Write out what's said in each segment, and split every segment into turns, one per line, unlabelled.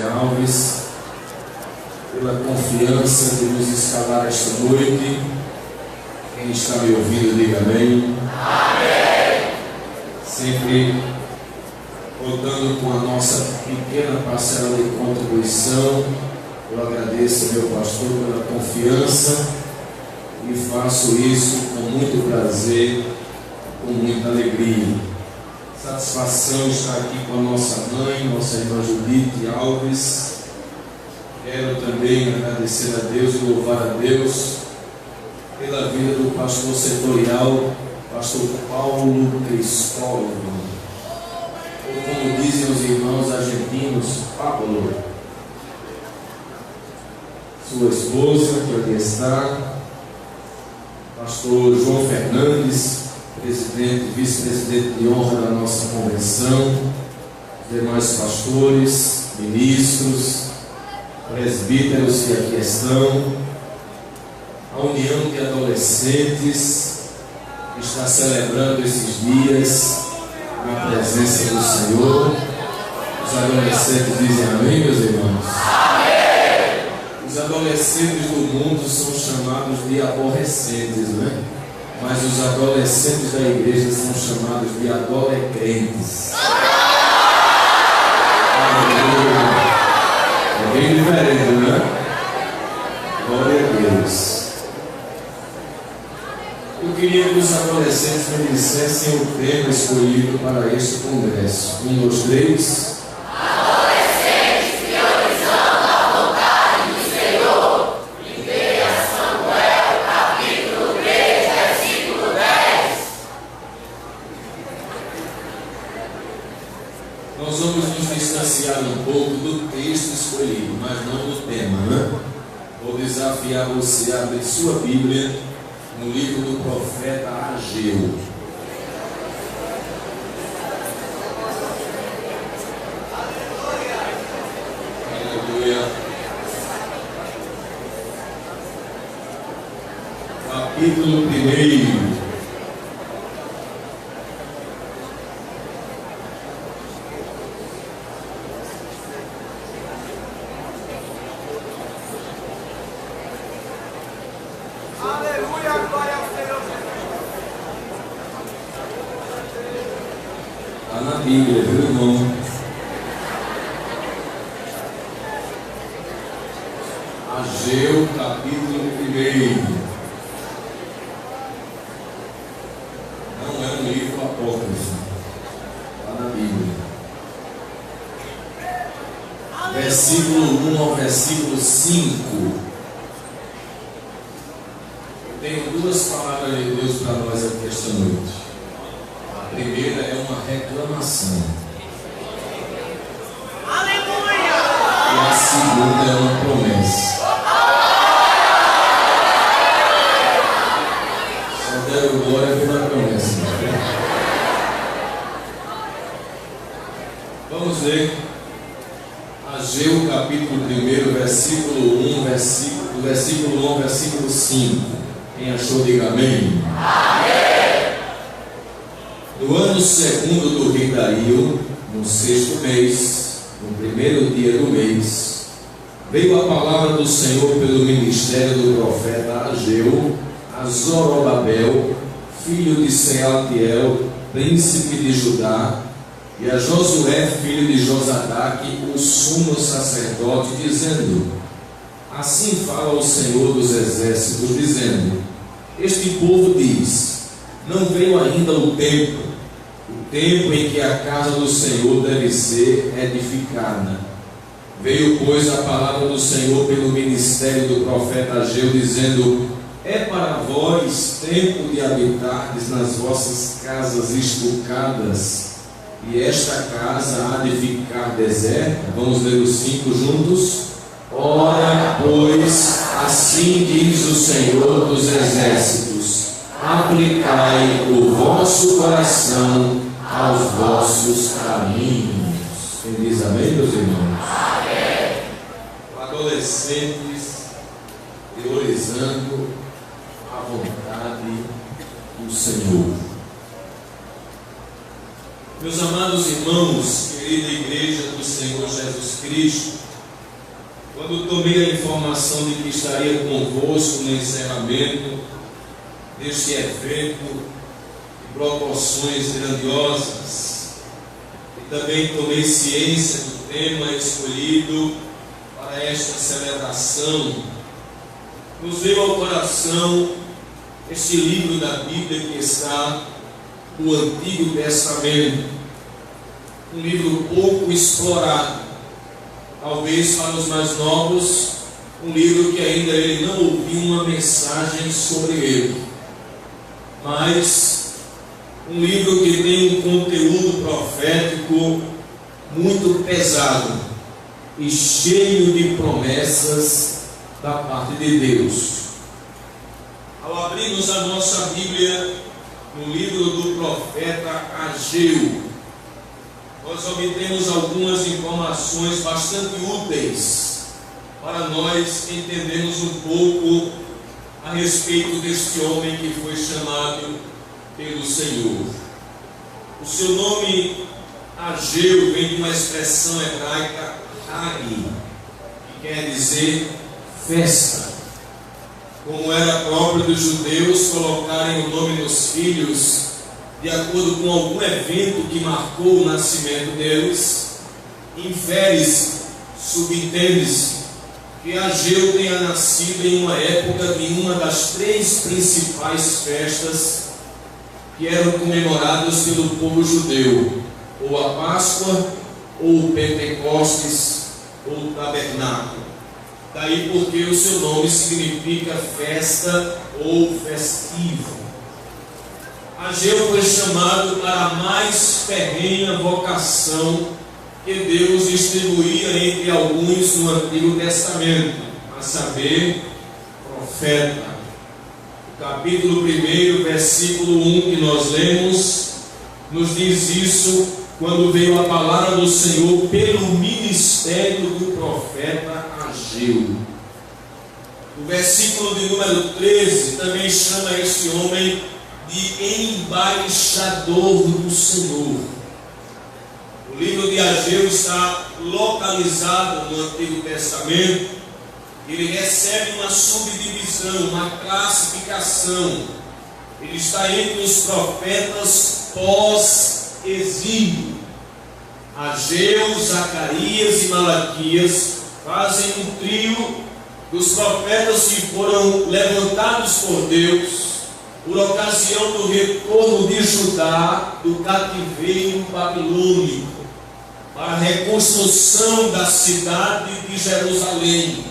José Alves, pela confiança de nos escalar esta noite. Quem está me ouvindo, diga amém. Amém. Sempre contando com a nossa pequena parcela de contribuição, eu agradeço ao meu pastor pela confiança e faço isso com muito prazer, com muita alegria. Satisfação estar aqui com a nossa mãe, nossa irmã Judite Alves. Quero também agradecer a Deus e louvar a Deus pela vida do pastor setorial, pastor Paulo Cristóvão, ou como dizem os irmãos argentinos, Pablo. Sua esposa, que aqui está, pastor João Fernandes, presidente, vice-presidente de honra da nossa convenção, os demais pastores, ministros, presbíteros que aqui estão, a união de adolescentes que está celebrando esses dias na presença do Senhor. Os adolescentes dizem amém, meus irmãos? Amém! Os adolescentes do mundo são chamados de aborrecentes, né? Mas os adolescentes da igreja são chamados de adolecrentes. É bem diferente, né? Glória a Deus. Eu queria que os adolescentes me dissessem o tema escolhido para este congresso. 1, 2, 3. Nós vamos nos distanciar um pouco do texto escolhido, mas não do tema, né? Vou desafiar você a abrir sua Bíblia no livro do profeta Ageu. Aleluia. Capítulo 1. Bíblia, viu, irmão? Ageu, capítulo 1. Não é um livro apócrifo, está na Bíblia. Versículo 1 ao versículo 5. Eu tenho duas palavras de Deus para nós aqui esta noite. A primeira é uma reclamação. Aleluia! E a segunda é uma promessa. Só deram glória pela promessa. Vamos ver. Ageu, capítulo 1, versículo 1, versículo 1 ao versículo 5. Quem achou, diga amém. Amém! No ano segundo do rei Dario, no 6º mês, no 1º dia do mês, veio a palavra do Senhor pelo ministério do profeta Ageu a Zorobabel, filho de Sealtiel, príncipe de Judá, e a Josué, filho de Josadaque, o sumo sacerdote, dizendo: Assim fala o Senhor dos exércitos, dizendo: Este povo diz: Não veio ainda o tempo em que a casa do Senhor deve ser edificada. Veio, pois, a palavra do Senhor pelo ministério do profeta Ageu, dizendo: É para vós tempo de habitardes nas vossas casas estucadas, e esta casa há de ficar deserta. Vamos ler os 5 juntos? Ora, pois, assim diz o Senhor dos exércitos: aplicai o vosso coração aos vossos caminhos. Quem diz amém, meus irmãos? Amém. Adolescentes priorizando a vontade do Senhor. Meus amados irmãos, querida igreja do Senhor Jesus Cristo, Quando tomei a informação de que estaria convosco no encerramento deste evento de proporções grandiosas, e também tomei ciência do tema escolhido para esta celebração, nos veio ao coração este livro da Bíblia que está no Antigo Testamento, um livro pouco explorado, talvez para os mais novos, um livro que ainda ele não ouviu uma mensagem sobre ele, mas um livro que tem um conteúdo profético muito pesado e cheio de promessas da parte de Deus. Ao abrirmos a nossa Bíblia no livro do profeta Ageu, nós obtemos algumas informações bastante úteis para nós entendermos um pouco a respeito deste homem que foi chamado pelo Senhor. O seu nome Ageu vem de uma expressão hebraica Hagi, que quer dizer festa. Como era próprio dos judeus colocarem o nome dos filhos de acordo com algum evento que marcou o nascimento deles, infere-se, subentende-se, que Ageu tenha nascido em uma época de uma das três principais festas que eram comemoradas pelo povo judeu, ou a Páscoa, ou o Pentecostes, ou o Tabernáculo. Daí porque o seu nome significa festa ou festivo. Ageu foi chamado para a mais ferrenha vocação que Deus distribuía entre alguns no Antigo Testamento, a saber, profeta. O capítulo 1, versículo 1 que nós lemos, nos diz isso quando veio a palavra do Senhor pelo ministério do profeta Ageu. O versículo de número 13 também chama este homem de embaixador do Senhor. O livro de Ageu está localizado no Antigo Testamento. Ele recebe uma subdivisão, uma classificação. Ele está entre os profetas pós-exílio. Ageu, Zacarias e Malaquias fazem um trio dos profetas que foram levantados por Deus por ocasião do retorno de Judá do cativeiro babilônico, para a reconstrução da cidade de Jerusalém,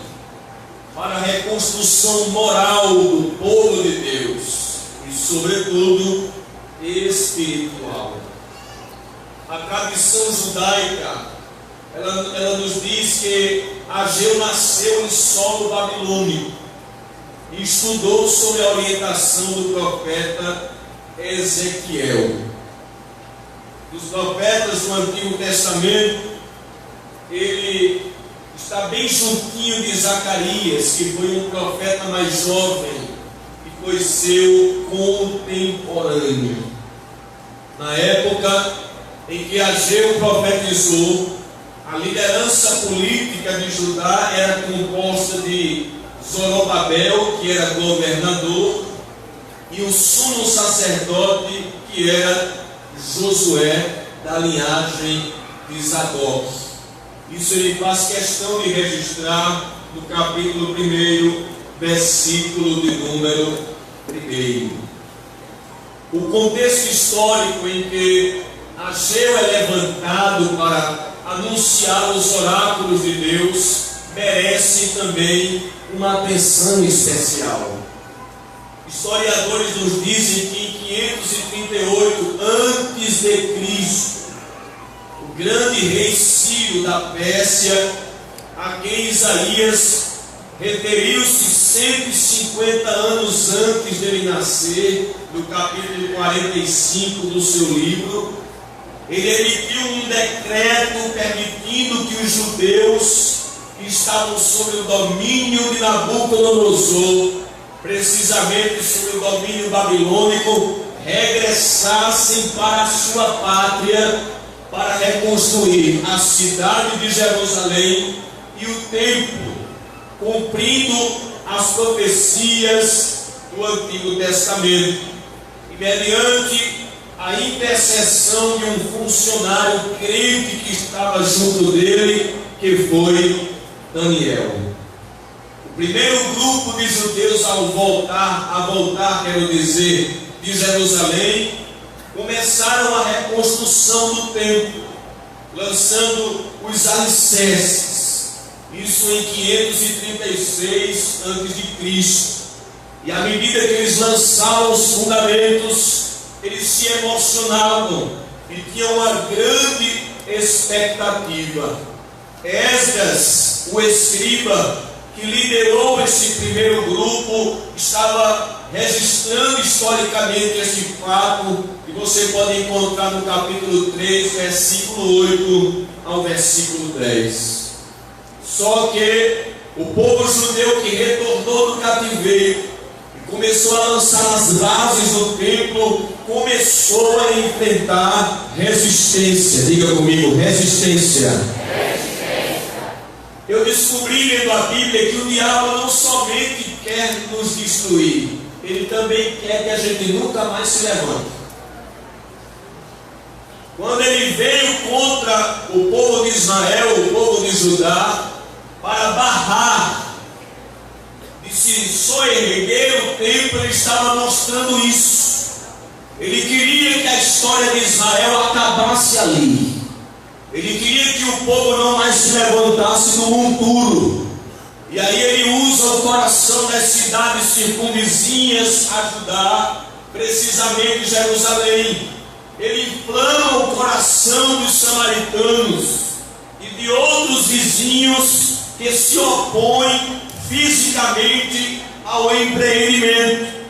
para a reconstrução moral do povo de Deus e, sobretudo, espiritual. A tradição judaica, ela nos diz que Ageu nasceu em solo babilônico e estudou sob a orientação do profeta Ezequiel. Dos profetas do Antigo Testamento, ele está bem juntinho de Zacarias, que foi um profeta mais jovem e foi seu contemporâneo. Na época em que Ageu profetizou, a liderança política de Judá era composta de Zorobabel, que era governador, e o sumo sacerdote, que era Josué, da linhagem de Zadok. Isso ele faz questão de registrar no capítulo 1, versículo de número 1. O contexto histórico em que Ageu é levantado para anunciar os oráculos de Deus merece também uma atenção especial. Historiadores nos dizem que em 538 a.C., o grande rei Ciro da Pérsia, a quem Isaías referiu-se 150 anos antes dele nascer, no capítulo 45 do seu livro, ele emitiu um decreto permitindo que os judeus que estavam sob o domínio de Nabucodonosor, precisamente sob o domínio babilônico, regressassem para a sua pátria para reconstruir a cidade de Jerusalém e o templo cumprindo as profecias do Antigo Testamento, e mediante a intercessão de um funcionário crente que estava junto dele, que foi Daniel. O primeiro grupo de judeus a voltar, quero dizer, de Jerusalém, começaram a reconstrução do templo, lançando os alicerces, isso em 536 a.C. E à medida que eles lançavam os fundamentos, eles se emocionavam e tinham uma grande expectativa. Esdras, o escriba que liderou esse primeiro grupo, estava registrando historicamente esse fato, que você pode encontrar no capítulo 3, versículo 8 ao versículo 10. Só que o povo judeu que retornou do cativeiro e começou a lançar as bases do templo, começou a enfrentar resistência. Diga comigo, resistência. Eu descobri lendo a Bíblia que o diabo não somente quer nos destruir, ele também quer que a gente nunca mais se levante. Quando ele veio contra o povo de Israel, o povo de Judá, para barrar de se soerguer o templo, ele estava mostrando isso. Ele queria que a história de Israel acabasse ali. Ele queria que o povo não mais se levantasse do monturo. E aí ele usa o coração das cidades circunvizinhas a Judá, precisamente Jerusalém. Ele inflama o coração dos samaritanos e de outros vizinhos que se opõem fisicamente ao empreendimento.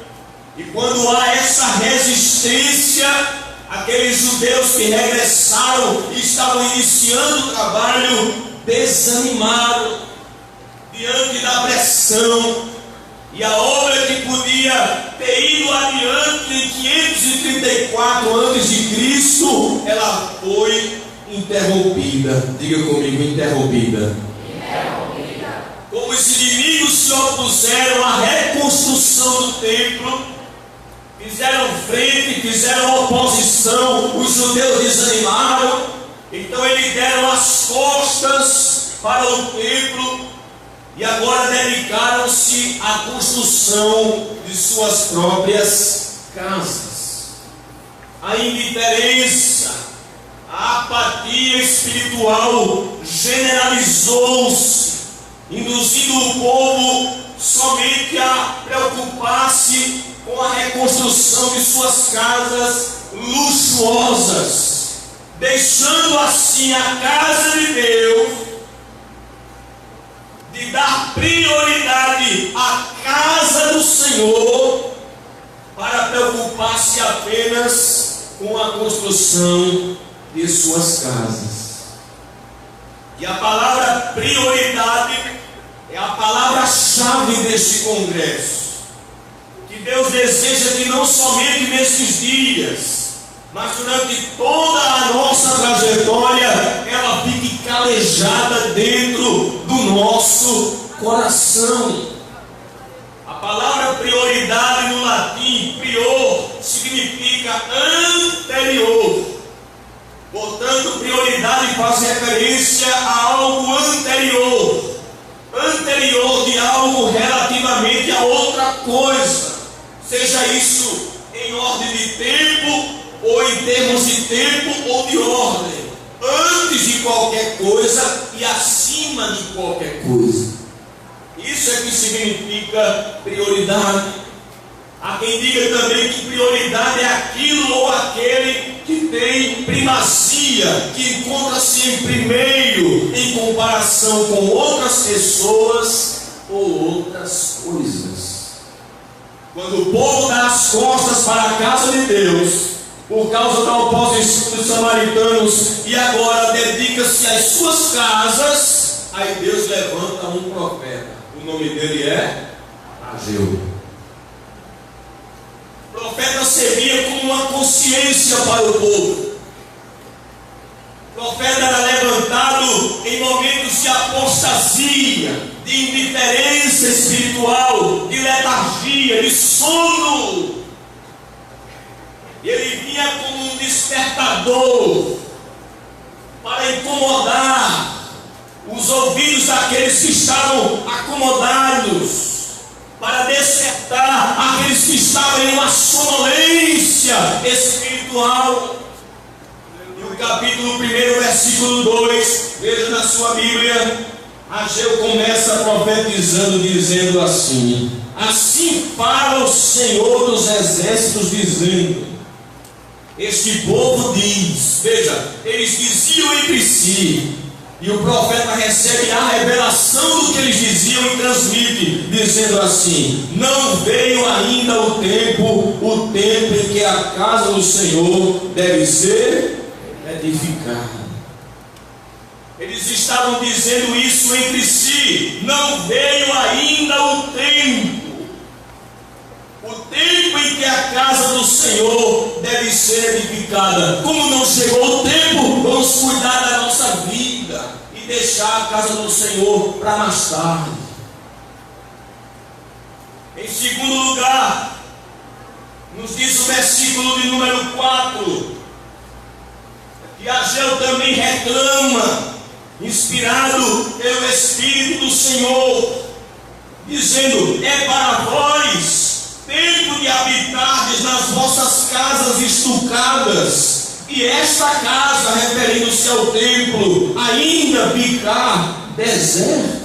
E quando há essa resistência, aqueles judeus que regressaram e estavam iniciando o trabalho, desanimaram diante da pressão, e a obra que podia ter ido adiante em 534 a.C., ela foi interrompida. Diga comigo, interrompida. Como os inimigos se opuseram à reconstrução do templo, fizeram frente, fizeram oposição, os judeus desanimaram, então eles deram as costas para o templo e agora dedicaram-se à construção de suas próprias casas. A indiferença, a apatia espiritual generalizou-se, induzindo o povo somente a preocupar-se com a reconstrução de suas casas luxuosas, deixando assim a casa de Deus de dar prioridade à casa do Senhor para preocupar-se apenas com a construção de suas casas. E a palavra prioridade é a palavra-chave deste congresso. Que Deus deseja que não somente nesses dias, mas durante toda a nossa trajetória, ela fique calejada dentro do nosso coração. A palavra prioridade no latim, prior, significa anterior. Portanto, prioridade faz referência a algo anterior. Anterior de algo relativamente a outra coisa. Seja isso em ordem de tempo, ou em termos de tempo ou de ordem. Antes de qualquer coisa e acima de qualquer coisa. Isso é que significa prioridade. Há quem diga também que prioridade é aquilo ou aquele que tem primazia, que encontra-se em primeiro em comparação com outras pessoas ou outras coisas. Quando o povo dá as costas para a casa de Deus, por causa da oposição dos samaritanos, e agora dedica-se às suas casas, aí Deus levanta um profeta. O nome dele é Ageu. O profeta servia como uma consciência para o povo. O profeta era levantado dado em momentos de apostasia, de indiferença espiritual, de letargia, de sono. E ele vinha como um despertador para incomodar os ouvidos daqueles que estavam acomodados, para despertar aqueles que estavam em uma sonolência espiritual. E o capítulo 1, versículo 2, veja na sua Bíblia, Ageu começa profetizando, dizendo assim: assim fala o Senhor dos exércitos, dizendo, este povo diz, veja, eles diziam entre si, e o profeta recebe a revelação do que eles diziam e transmite, dizendo assim: não veio ainda o tempo em que a casa do Senhor deve ser edificada. Eles estavam dizendo isso entre si: não veio ainda o tempo em que a casa do Senhor deve ser edificada. Como não chegou o tempo, vamos cuidar da nossa vida e deixar a casa do Senhor para mais tarde. Em segundo lugar, nos diz o versículo de número 4, que Ageu também reclama, inspirado pelo Espírito do Senhor, dizendo: é para vós tempo de habitardes nas vossas casas estucadas, e esta casa, referindo-se ao templo, ainda ficar deserta.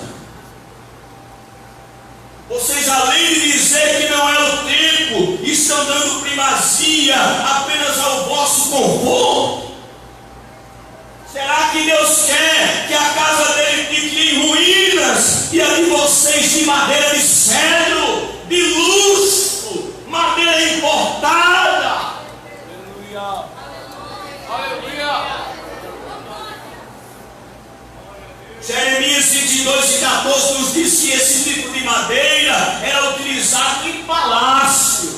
Vocês, além de dizer que não é o tempo, estão dando primazia apenas ao vosso conforto. Será que Deus quer que a casa dele fique em ruínas e a de vocês de madeira de cedro, de luxo, madeira importada? Aleluia! Aleluia! Jeremias 22:14 nos diz que esse tipo de madeira era utilizado em palácios,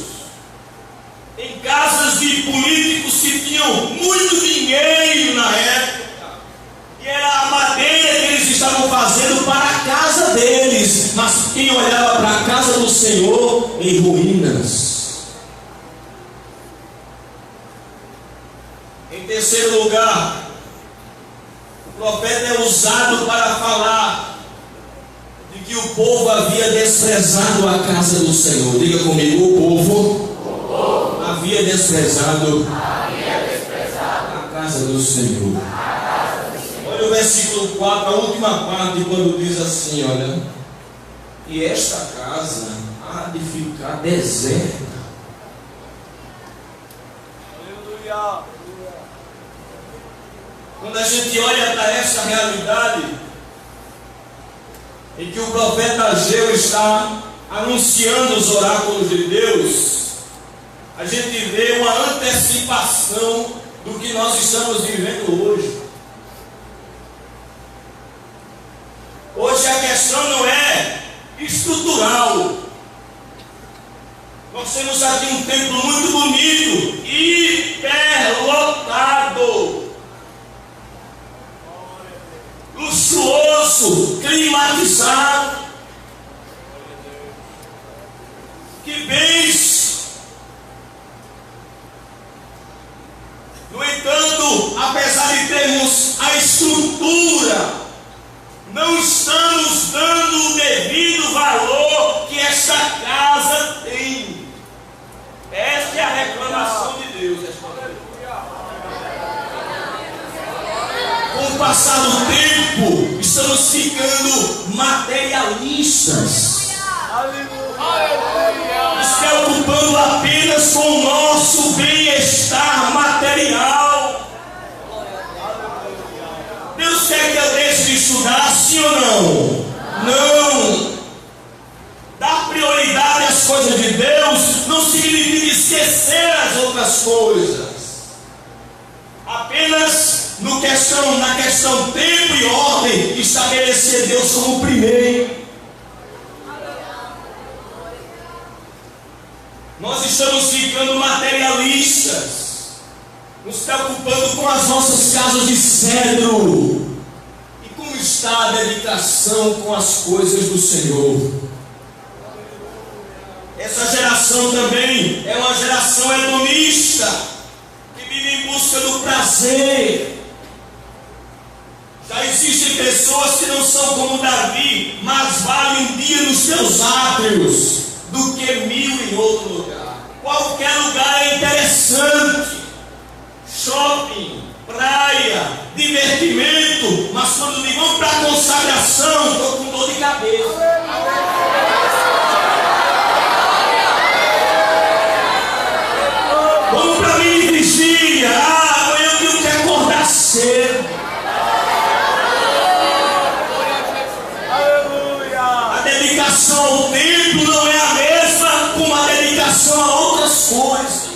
em casas de políticos que tinham muito dinheiro na época. E era a madeira que eles estavam fazendo para a casa deles, mas quem olhava para a casa do Senhor em ruínas. Em terceiro lugar, o profeta é usado para falar de que o povo havia desprezado a casa do Senhor. Diga comigo: o povo havia desprezado a casa do Senhor. Olha o versículo 4, a última parte, quando diz assim: olha, e esta casa há de ficar deserta. Aleluia. Quando a gente olha para esta realidade, em que o profeta Ageu está anunciando os oráculos de Deus, a gente vê uma antecipação do que nós estamos vivendo hoje. Hoje a questão não é estrutural. Nós temos aqui um templo muito bonito, hiperlotado, luxuoso, climatizado. Que bens! No entanto, apesar de termos a estrutura, não estamos dando o devido valor que esta casa tem. Esta é a reclamação de Deus. Com o passar do tempo, estamos ficando materialistas, nos preocupando apenas com o nosso bem-estar material. Deus quer que eu deixe de estudar, sim ou não? Não. Dar prioridade às coisas de Deus não significa esquecer as outras coisas. Apenas na questão tempo e ordem, estabelecer Deus como primeiro. Nós estamos ficando materialistas, nos preocupando com as nossas casas de cedro, está a dedicação com as coisas do Senhor? Essa geração também é uma geração hedonista, que vive em busca do prazer. Já existem pessoas que não são como Davi, mas valem um dia nos teus átrios do que 1000 em outro lugar. Qualquer lugar é interessante. Shopping, praia, divertimento, mas quando me vão para a consagração, estou com dor de cabeça. Vamos para mim de vigília. Amanhã eu tenho que acordar cedo. A dedicação ao templo não é a mesma como a dedicação a outras coisas.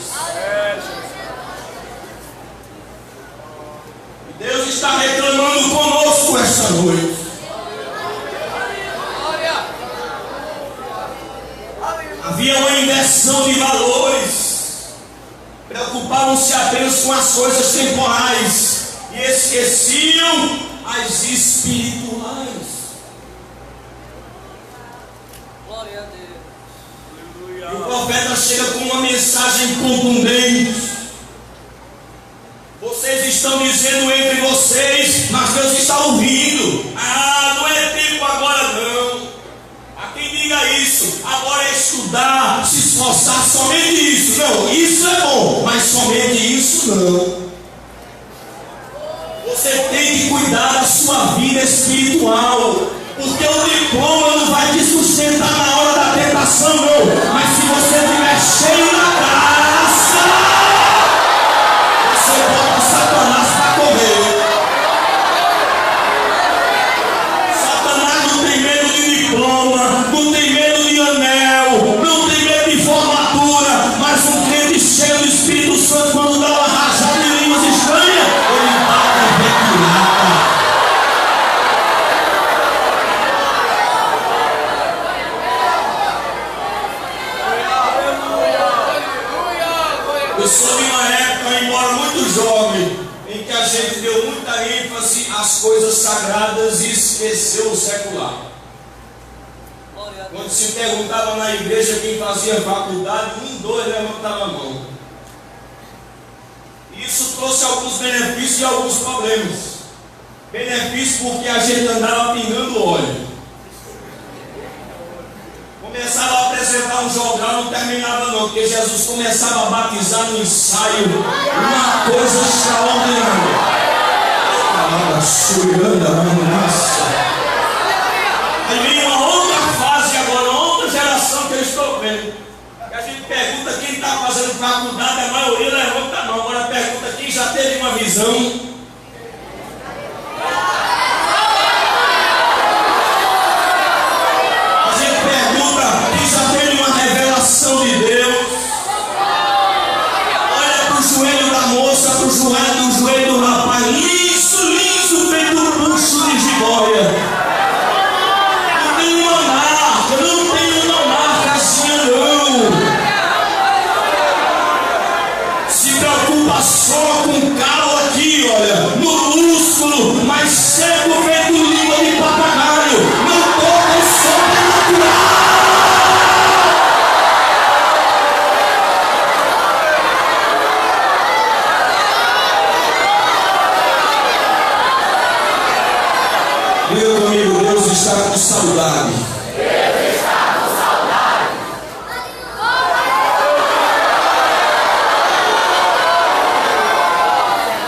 E Deus está reclamando conosco esta noite. Havia uma inversão de valores. Preocupavam-se apenas com as coisas temporais e esqueciam as espirituais.
Glória a Deus.
E o profeta chega com uma mensagem contundente. Vocês estão dizendo entre vocês, mas Deus está ouvindo. Não é tempo agora não. A quem diga isso, agora é estudar, se esforçar, somente isso. Não, isso é bom, mas somente isso não. Você tem que cuidar da sua vida espiritual, porque o diploma não vai te sustentar na hora da tentação, não. Mas se você estiver cheio da graça, você bota Satanás para correr. Satanás não tem medo de diploma, não tem medo de anel, não tem medo de formatura, mas um crente cheio do Espírito Santo, quando dá uma rajada de línguas estranhas, ele bate a retirada. Eu sou de uma época, embora muito jovem, em que a gente deu muita ênfase às coisas sagradas e esqueceu o secular. Quando se perguntava na igreja quem fazia faculdade, 2 levantava a mão. Isso trouxe alguns benefícios e alguns problemas. Benefícios porque a gente andava pingando óleo. Começava a apresentar um jornal, não terminava não, porque Jesus começava a batizar no ensaio uma coisa extraordinária. Aí vem uma outra fase agora, uma outra geração que eu estou vendo. E a gente pergunta quem está fazendo faculdade, a maioria levanta a mão. Agora pergunta quem já teve uma visão. De Deus, olha para o joelho da moça, para o joelho do rapaz, liso, feito um bucho de jiboia. Não tem uma marcazinha não. Se preocupa só com o calo aqui, olha, no músculo, mas seco feito língua de papagaio. Não toca o sobrenatural. Diga comigo, Deus está com saudade.
Deus está com saudade.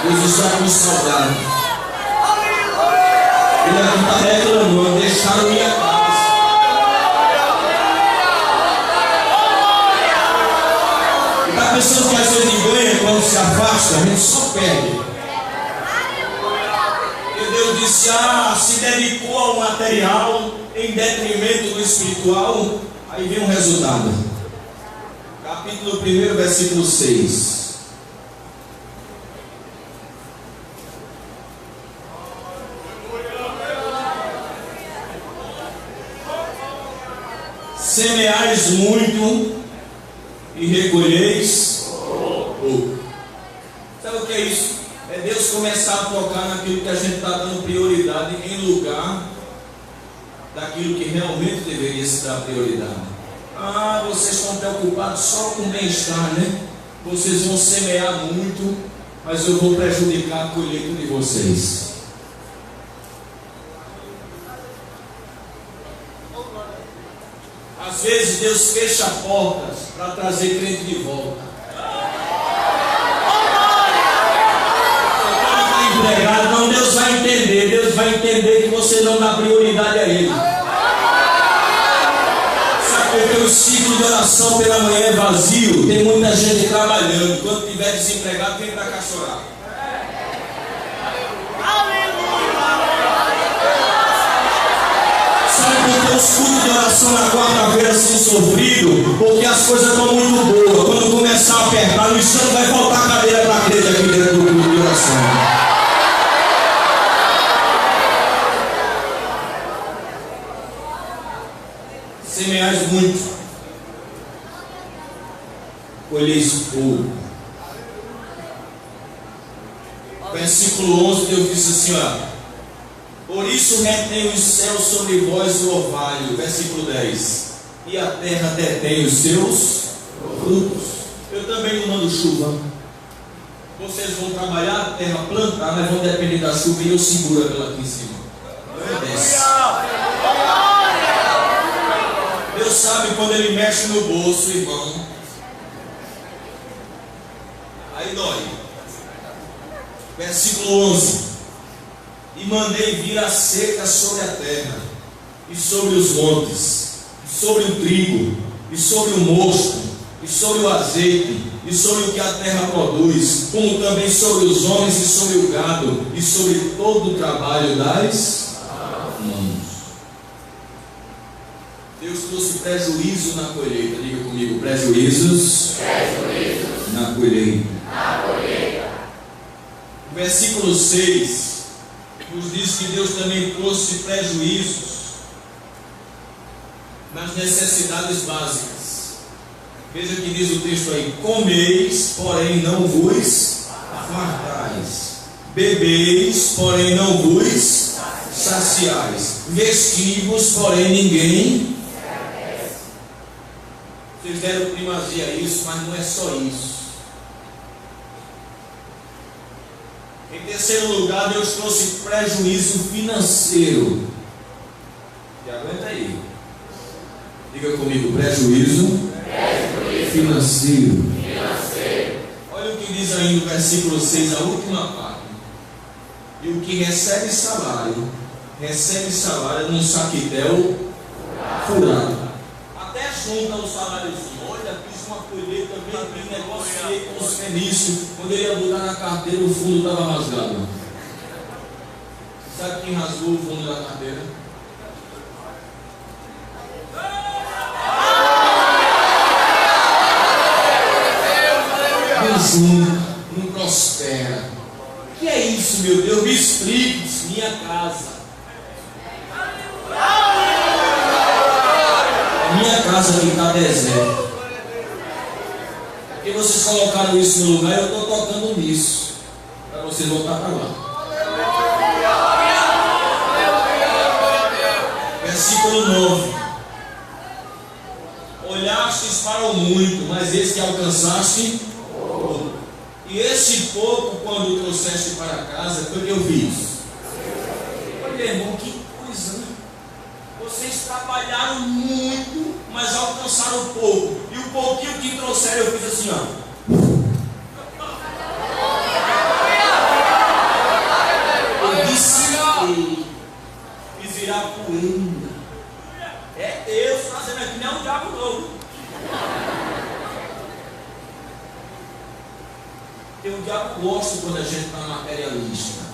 Deus está com saudade. Ele está reclamando, deixaram minha casa. E está pensando que a gente ganha quando se afasta, a gente só perde. Deus disse, se dedicou ao material em detrimento do espiritual, aí vem um resultado. Capítulo 1, versículo 6. Semeais muito e recolheis pouco. Sabe o que é isso? É Deus começar a tocar naquilo que a gente está dando prioridade prioridade em lugar daquilo que realmente deveria se dar prioridade. Ah, vocês estão preocupados só com o bem-estar, né? Vocês vão semear muito, mas eu vou prejudicar a colheita de vocês. Às vezes Deus fecha portas para trazer crente de volta. Quando está empregado, não, Deus vai entender. Deus vai entender que você não dá prioridade a Ele. Sabe porque o ciclo de oração pela manhã é vazio? Tem muita gente trabalhando. Quando estiver desempregado, vem para cá chorar. Porque os cultos de oração na quarta-feira são sofridos, porque as coisas estão muito boas. Quando começar a apertar, no instante vai faltar cadeira para crente aqui dentro do culto de oração. Semeais muito, colheis pouco. Versículo 11, Deus disse assim, ó: por isso retém os céus sobre vós o orvalho. Versículo 10. E a terra detém os seus frutos. Eu também não mando chuva. Vocês vão trabalhar, a terra plantar, mas vão depender da chuva e eu seguro ela aqui em cima. Desce. Deus sabe quando Ele mexe no bolso, irmão. Aí dói. Versículo 11. E mandei vir a seca sobre a terra, e sobre os montes, e sobre o trigo, e sobre o mosto, e sobre o azeite, e sobre o que a terra produz, como também sobre os homens e sobre o gado, e sobre todo o trabalho das mãos. Deus trouxe prejuízo na colheita. Diga comigo, prejuízos na colheita. O versículo 6 nos diz que Deus também trouxe prejuízos nas necessidades básicas. Veja que diz o texto aí: comeis, porém não vos fartais, bebeis, porém não vos saciais, vestivos, porém ninguém. Vocês deram primazia a isso, mas não é só isso. Em terceiro lugar, Deus trouxe prejuízo financeiro. E aguenta aí. Diga comigo, prejuízo financeiro. Olha o que diz aí no versículo 6, a última parte. E o que recebe salário num saquitel furado. Até junta o saláriozinho. Olha, fiz uma colheita bem, negociei com os fenícios. Quando ele ia botar na carteira, o fundo estava rasgado. Sabe quem rasgou o fundo da carteira? Deus nunca, não prospera. Que é isso, meu Deus? Me explique, minha casa. É minha casa que está deserta. Porque vocês colocaram isso no lugar e eu estou tocando nisso. Para vocês voltar para lá. Versículo 9. Olhastes para o muito, mas esse que alcançaste pouco. E esse pouco, quando trouxeste para casa, foi o que eu fiz. Olha, irmão, que coisa, né? Vocês trabalharam muito, mas alcançaram pouco. E o pouquinho que trouxeram, eu fiz assim, ó. Eu dissipei, fiz virar poeira. É Deus fazendo aqui, não é um diabo novo. Porque o diabo gosta quando a gente está materialista.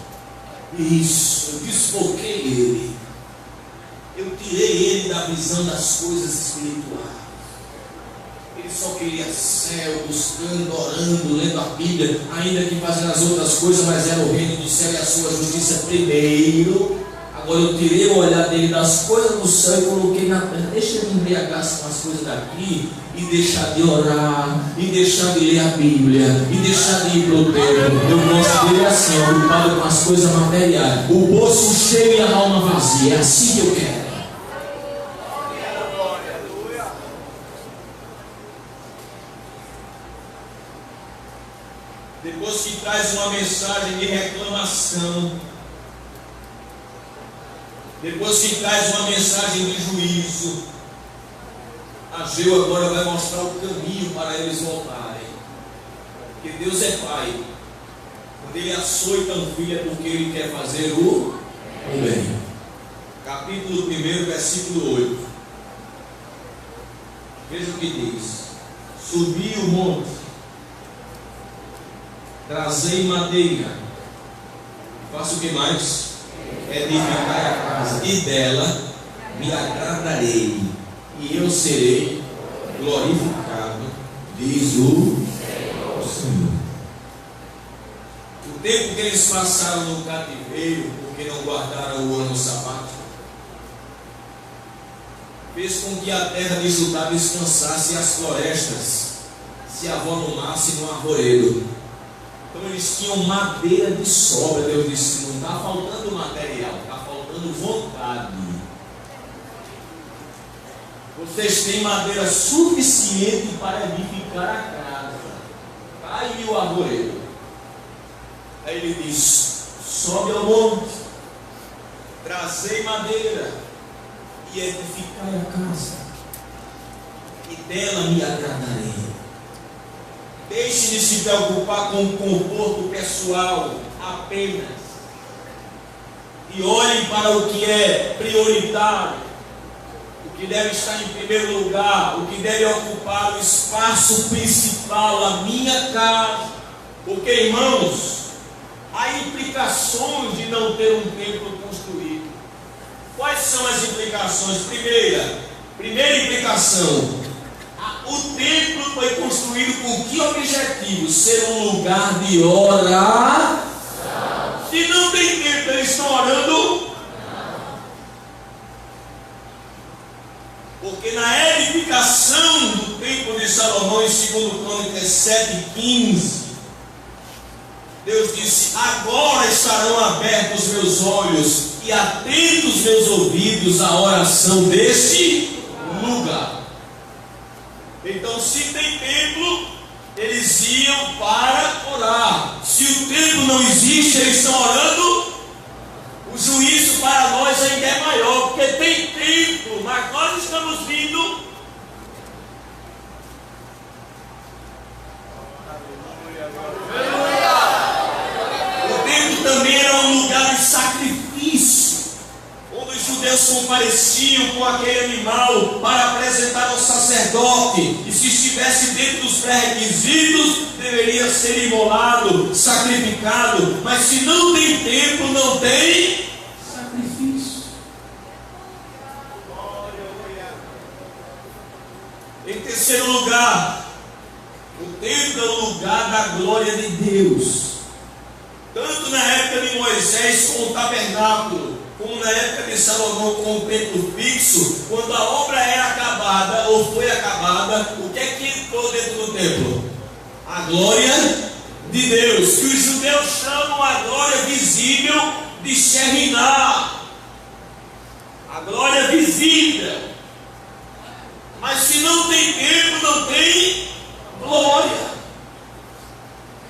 Isso, eu desfoquei ele. Eu tirei ele da visão das coisas espirituais. Ele só queria céu, buscando, orando, lendo a Bíblia, ainda que fazendo as outras coisas, mas era o reino do céu e a sua justiça primeiro. Agora Agora eu tirei o olhar dele das coisas do céu e coloquei na terra. Deixa ele embriagar com as coisas daqui e deixar de orar, e deixar de ler a Bíblia, e deixar de ir para o templo. Eu gosto dele assim, ocupado com as coisas materiais, o bolso cheio e a alma vazia. É assim que eu quero. Depois que traz uma mensagem de reclamação, depois que traz uma mensagem de juízo, Ageu agora vai mostrar o caminho para eles voltarem. Porque Deus é Pai. Quando Ele açoita um filho é porque Ele quer fazer o bem. Capítulo 1, versículo 8. Veja o que diz: subi o monte, trazei madeira, faço o que mais? Edificar a casa, e dela me agradarei, e eu serei glorificado, diz o Senhor. O tempo que eles passaram no cativeiro, porque não guardaram o ano sabático, fez com que a terra de Judá descansasse e as florestas se avolumassem no arvoredo. Então eles tinham madeira de sobra. Deus disse: não está faltando material, está faltando vontade. Vocês têm madeira suficiente para edificar a casa. Está aí o arvoredo. Aí ele diz: sobe ao monte, trazei madeira e edificai a casa, e dela me agradarei. Deixe de se preocupar com o conforto pessoal apenas, e olhem para o que é prioritário, o que deve estar em primeiro lugar, o que deve ocupar o espaço principal, a minha casa. Porque, irmãos, há implicações de não ter um templo construído. Quais são as implicações? Primeira implicação: o templo foi construído com que objetivo? Ser um lugar de oração. Se não tem templo, eles estão orando? Porque na edificação do templo de Salomão, em 2 Crônicas 7:15, Deus disse: agora estarão abertos meus olhos e atentos meus ouvidos à oração deste lugar. Então, se tem templo, eles iam para orar. Se o templo não existe, eles estão orando. O juízo para nós ainda é maior, porque tem templo, mas nós estamos vindo. O templo também era um lugar de sacrifício, onde os judeus compareciam com aquele animal para apresentar ao sacerdote, e se estivesse dentro dos pré-requisitos, deveria ser imolado, sacrificado. Mas se não tem templo, não tem sacrifício. Em terceiro lugar, o templo é o lugar da glória de Deus. Tanto na época de Moisés com o tabernáculo, como na época de Salomão com o templo fixo, quando a obra era acabada ou foi acabada, o que é que entrou dentro do templo? A glória de Deus, que os judeus chamam a glória visível de Shekhinah, a glória visível. Mas se não tem templo, não tem glória.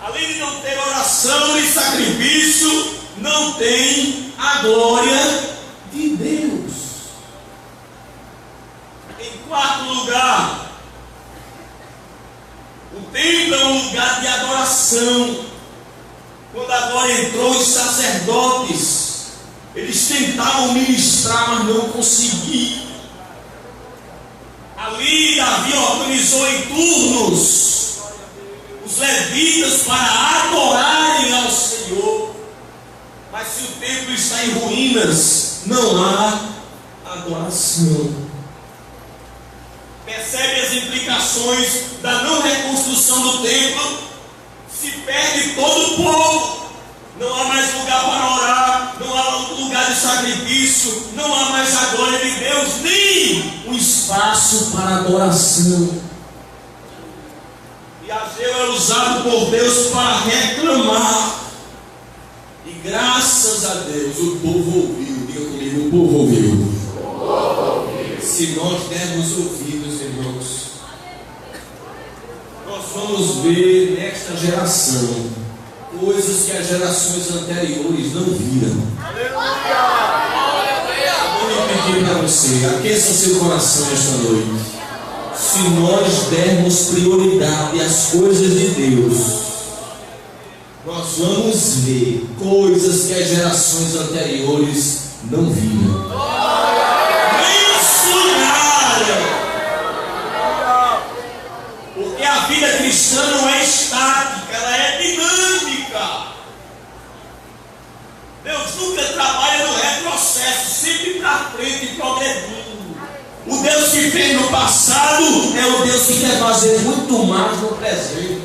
Além de não ter oração e sacrifício, não tem a glória de Deus. Em quarto lugar, o templo é um lugar de adoração. Quando a glória entrou, os sacerdotes, eles tentavam ministrar, mas não conseguiam. Ali Davi organizou em turnos os levitas para adorarem ao Senhor. Mas se o templo está em ruínas, não há adoração. Percebe as implicações da não reconstrução do templo? Se perde todo o povo. Não há mais lugar para orar, não há lugar de sacrifício. diante disso, não há mais a glória de Deus, nem um espaço para adoração. E Ageu é usado por Deus para reclamar. E graças a Deus o povo ouviu. Diga comigo, o povo ouviu. Se nós dermos ouvidos, irmãos, nós vamos ver nesta geração coisas que as gerações anteriores não viram. Vou pedir para você, aqueça seu coração esta noite. Se nós dermos prioridade às coisas de Deus, nós vamos ver coisas que as gerações anteriores não viram. Nem sonharam. Porque a vida cristã não é estática, ela é dinâmica. Deus nunca trabalha no retrocesso, sempre para frente e progredindo. O Deus que fez no passado é o Deus que quer fazer muito mais no presente.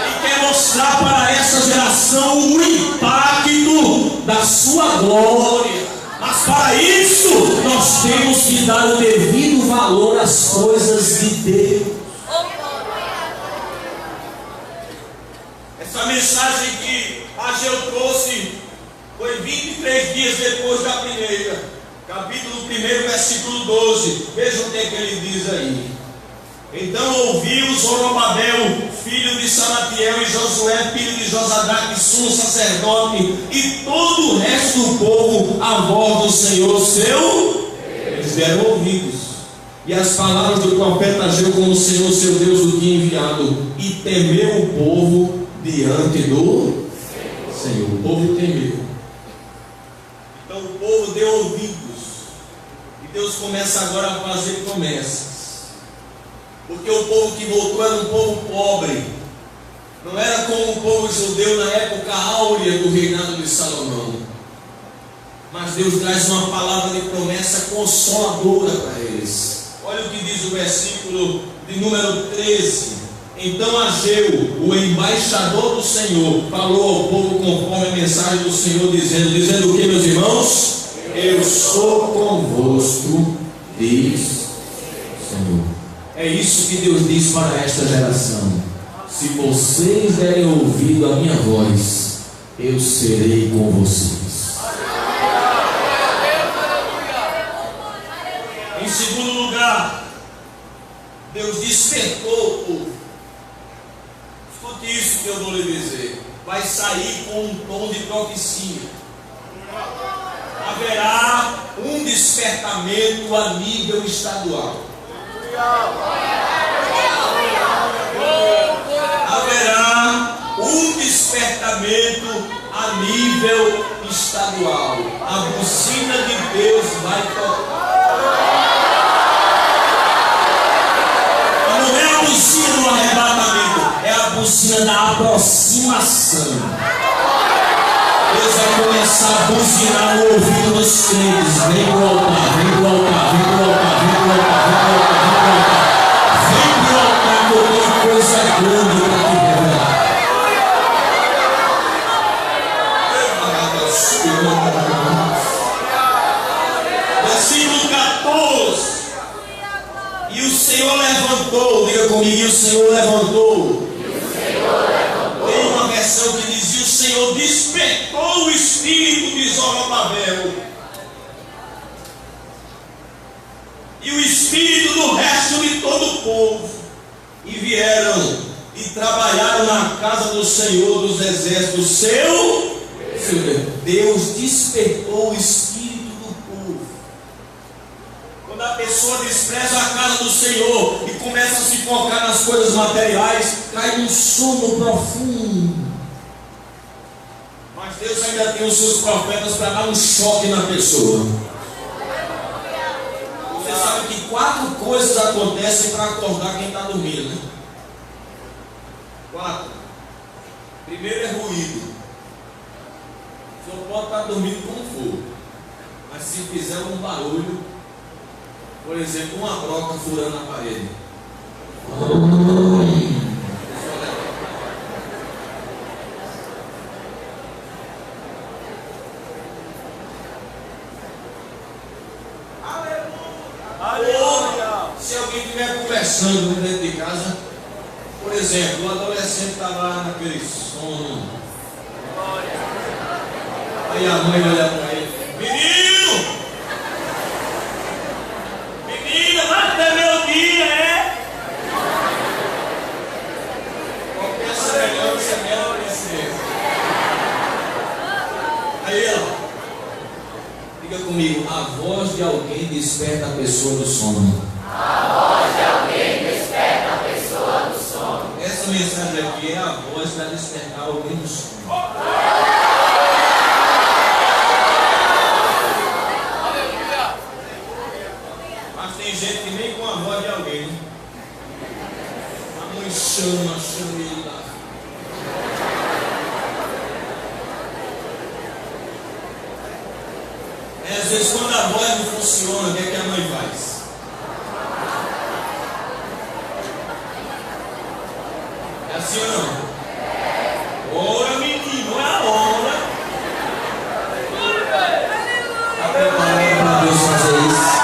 E quer mostrar para essa geração o impacto da sua glória. Mas para isso, nós temos que dar o devido valor às coisas de Deus. Essa mensagem que Ageu trouxe foi 23 dias depois da primeira. Capítulo 1, versículo 12. Veja o que ele diz aí. Então ouviu Zorobabel, filho de Salatiel, e Josué, filho de Josadaque, sumo sacerdote, e todo o resto do povo a voz do Senhor seu. Eles deram ouvidos. E as palavras do profeta Ageu, como o Senhor seu Deus o tinha enviado, e temeu o povo diante do Senhor. O povo temeu. Então o povo deu ouvidos. E Deus começa agora a fazer promessas. Porque o povo que voltou era um povo pobre. Não era como o povo judeu na época áurea do reinado de Salomão. Mas Deus traz uma palavra de promessa consoladora para eles. Olha o que diz o versículo de número 13. Então Ageu, o embaixador do Senhor, falou ao povo conforme a mensagem do Senhor, dizendo o que, meus irmãos? Eu sou convosco, diz o Senhor. É isso que Deus diz para esta geração: se vocês derem ouvido à minha voz, eu serei com vocês. Em segundo lugar, Deus despertou o povo. Escute isso que eu vou lhe dizer. Vai sair com um tom de profecia. Haverá um despertamento a nível estadual. Haverá um despertamento a nível estadual. A buzina de Deus vai tocar. E não é a buzina do arrebatamento, é a buzina da aproximação. Deus vai começar a buzinar no ouvido dos crentes. Vem pro altar, vem pro altar, vem pro altar, vem pro altar, vem pro altar, vem pro altar. Vem pro altar que eu tenho coisa grande para te revelar. Versículo 14. E o Senhor levantou, diga comigo, e o Senhor levantou. Tem uma versão que dizia: o Senhor despertou o espírito de Zorobabel e o espírito do resto de todo o povo, e vieram e trabalharam na casa do Senhor dos exércitos, seu Deus despertou o espírito do povo. Quando a pessoa despreza a casa do Senhor e começa a se focar nas coisas materiais, cai num sono profundo. Mas Deus ainda tem os seus profetas para dar um choque na pessoa. Você sabe que 4 coisas acontecem para acordar quem está dormindo, né? 4. Primeiro é ruído. O senhor pode estar dormindo como for, mas se fizer um barulho, por exemplo, uma broca furando a parede, Ou, se alguém estiver conversando dentro de casa, por exemplo, o adolescente está lá naquele sono. Aí a mãe olha para ele: menino! Menino, mas é meu dia, é? Qualquer semelhança é melhor princesa. Aí, ó. Diga comigo: a voz de alguém desperta a pessoa do sono.
A voz de alguém desperta a pessoa do sono.
Essa mensagem aqui é a voz para despertar alguém do sono. Mas tem gente que nem com a voz de alguém, né? A mãe chama ele lá. Às vezes, quando a voz não funciona, o que é que a mãe faz? É assim ou não? Ora, menino, é a hora. Está preparado para Deus fazer isso?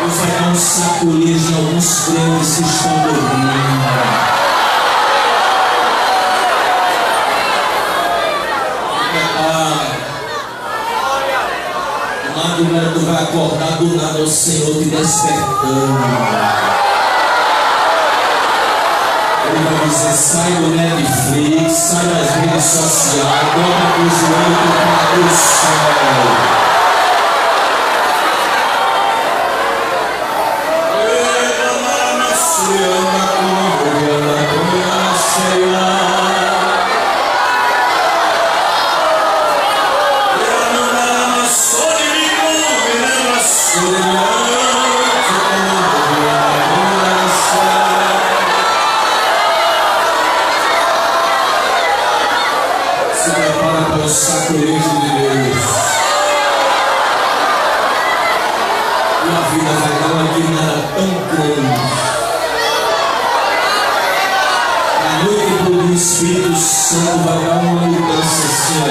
Deus vai dar um saculejo de alguns crentes que estão dormindo. Tu vai acordar do nada, o Senhor te despertando. Ele vai dizer: sai do Netflix, sai das redes sociais, dobra o joelho para o céu. Se prepara para o saculejo de Deus. E a vida vai dar uma guinada tão grande. A noite do Espírito Santo vai dar uma mudança assim.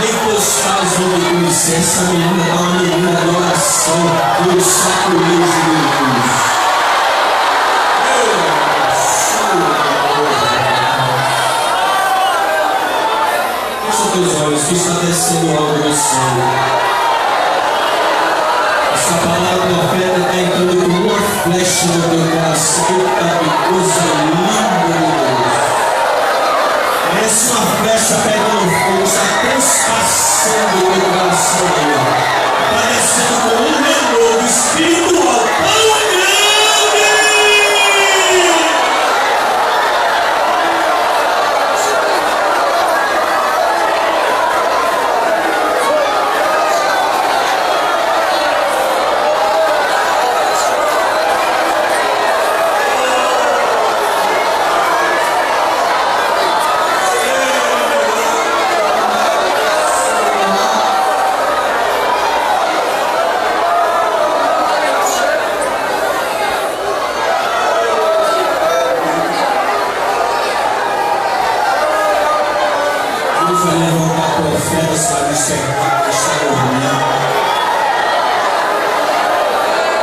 Nem postagem de licença, a menina dá uma menina de oração do saculejo de Deus. Teus olhos, que está descendo algo do céu. Essa palavra profeta está entrando como uma flecha no teu coração. Que coisa linda de Deus. Parece uma flecha pegando fogo, está transpassando o teu coração. Está descendo como um renovo espiritual tão grande.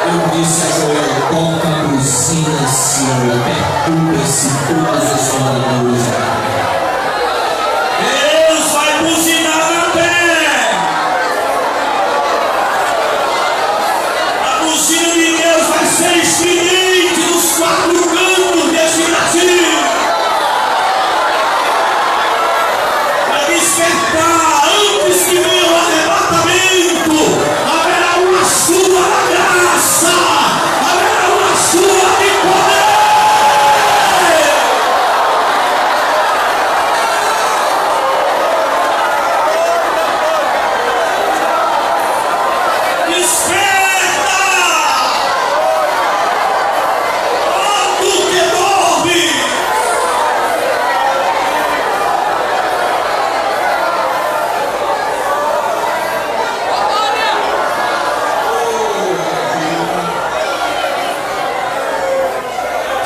Eu disse a Joel: toca a buzina, Senhor, perturba-se todos os moradores da terra. Deus vai buzinar na terra. A buzina de Deus vai ser estridente nos quatro cantos desse Brasil. Para despertar antes que venha o arrebatamento. Haverá uma chuva da graça. Haverá uma chuva de poder. Desperta! Oh, tu que dorme!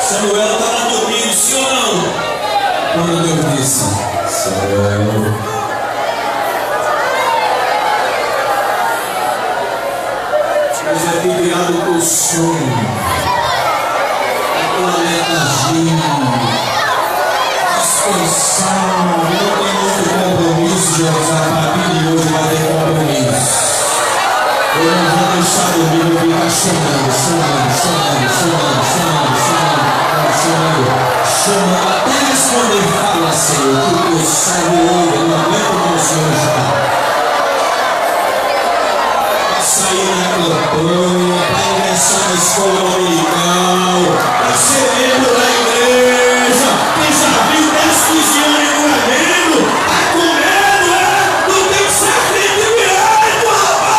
Samuel estava dormindo, sim ou não? Quando Deus disse: Samuel, do sono, daquela letargia, descansar. Eu tenho outro compromisso, Jesus, a partir de hoje vai ter compromisso. Eu não vou deixar o menino ficar chamando, até responder fala, Senhor, porque eu saio hoje, eu não aguento como o Senhor está. Para sair na campanha, para ingressar na escola dominical, para ser membro da igreja, quem já viu 10, 15 anos e não é membro, está com medo, não tem que ser crente direito, rapaz!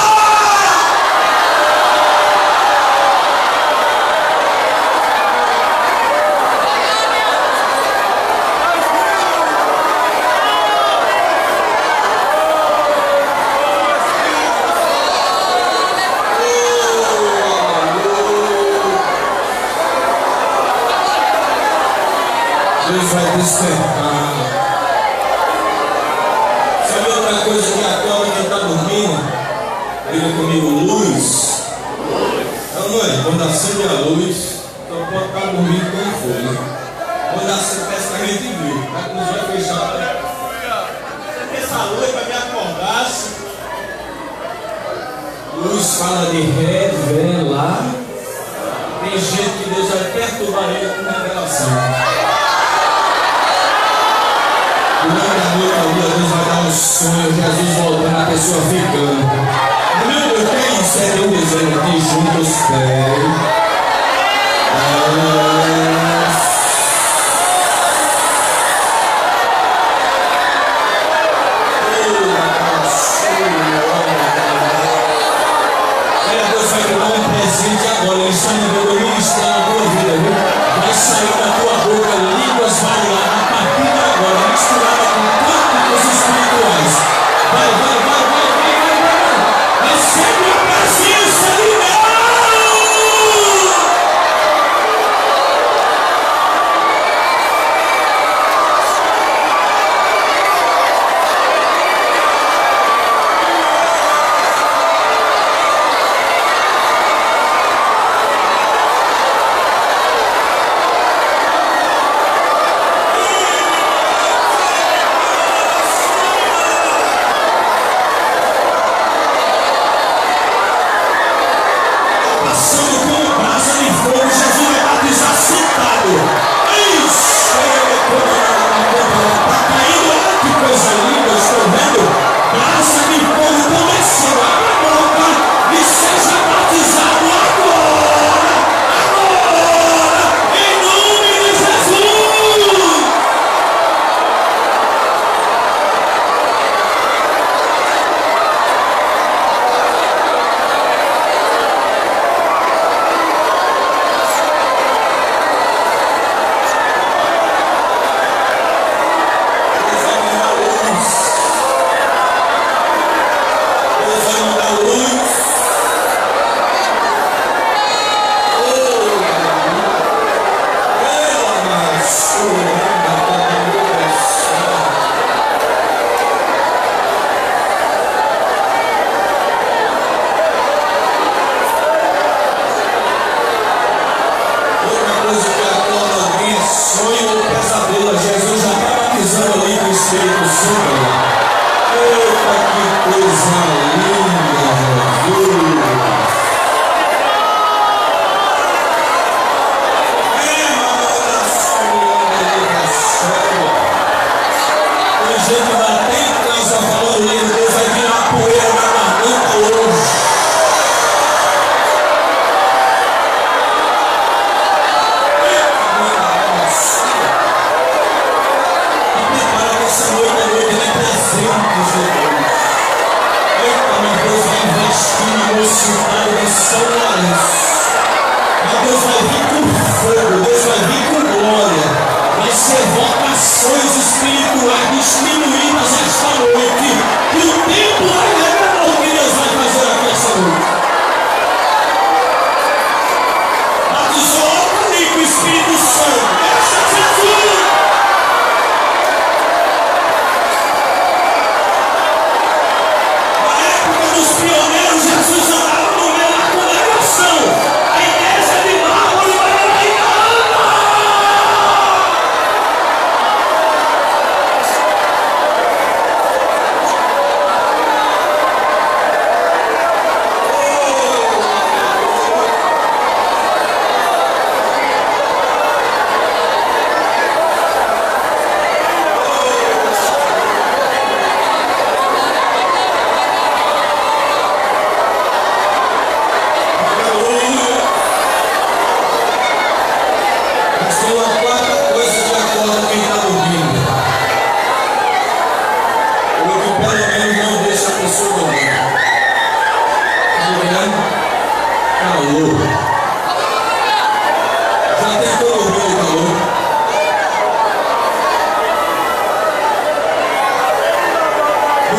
Deus vai despertar. Sabe outra coisa que acorda quem está dormindo? Diga comigo, luz. Então, mãe, quando acende a luz, então pode estar dormindo como for, né? Quando acende, parece que a gente viu. Está com os olhos fechados. Essa luz vai me acordar. Luz fala de revelar. Tem gente que Deus vai perturbar ele com revelação. Durante a noite, Deus vai dar um sonho, Jesus voltando, a pessoa ficando. Meu Deus, que é isso? É Deus dizendo aqui, juntos os pés. Deus vai te dar um presente agora, Ele está mandando ministrar na tua vida, viu? Vai sair da tua boca línguas variadas a partir de agora, misturada com cânticos espirituais. Vai. Recebe a presença de Deus! Essa noite é noite de presente de Jesus. Eita, meu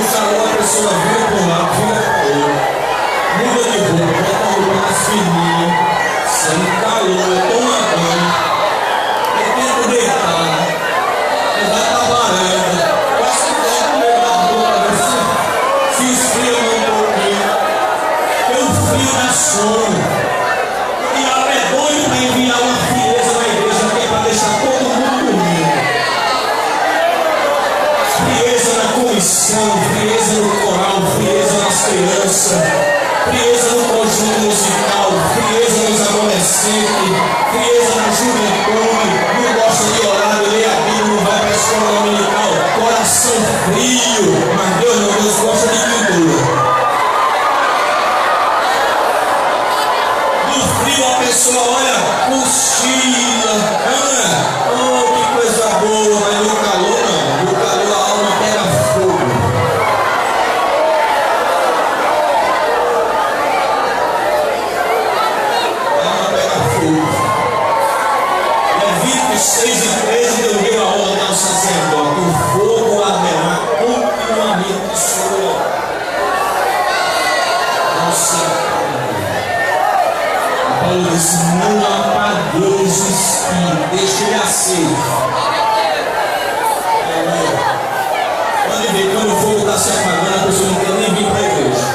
no calor a pessoa vira para um lado, vira para o outro. Muda de roupa, bota a roupa mais fininha. Sem calor, toma banho. Tenta deitar. Vai para a varanda. Quase que dá no meio da rua para ver se esfria um pouquinho. Tem o frio da sono. O diabo é doido para enviar uma frieza na igreja que é para deixar todo mundo dormindo. Frieza na comissão, frieza no coral, frieza nas crianças, frieza no conjunto musical, frieza nos adolescentes, frieza na juventude, não gosta de orar, não lê a Bíblia, não vai para a escola dominical, coração frio, mas Deus não, Deus gosta de pintura. No frio a pessoa olha, cochila, oh que coisa boa, mas no calor não, no calor a alma pega fogo. A alma pega fogo. Levíticos 6:13 deu meio a ordem ao sacerdote: o fogo arderá continuamente sobre ela. Não se apague. Paulo disse: não apagueis o espírito, deixe ele aceso. Pode ver, quando o fogo está se apagando, a pessoa não quer nem vir para a igreja.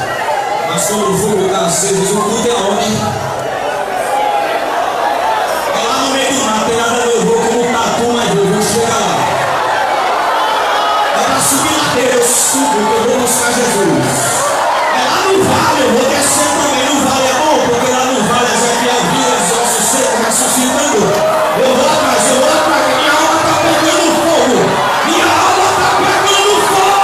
Mas quando o fogo está aceso, diz: o culto é onde? É lá no meio do mato, tem nada, eu vou como tatu, mas eu vou chegar lá. É para subir na terra, eu subo, eu vou buscar Jesus. É lá no vale, eu vou descer também. No vale é bom, porque lá no vale Ezequiel vira os ossos secos ressuscitando. Eu vou atrás, minha alma está pegando fogo. Minha alma está pegando fogo.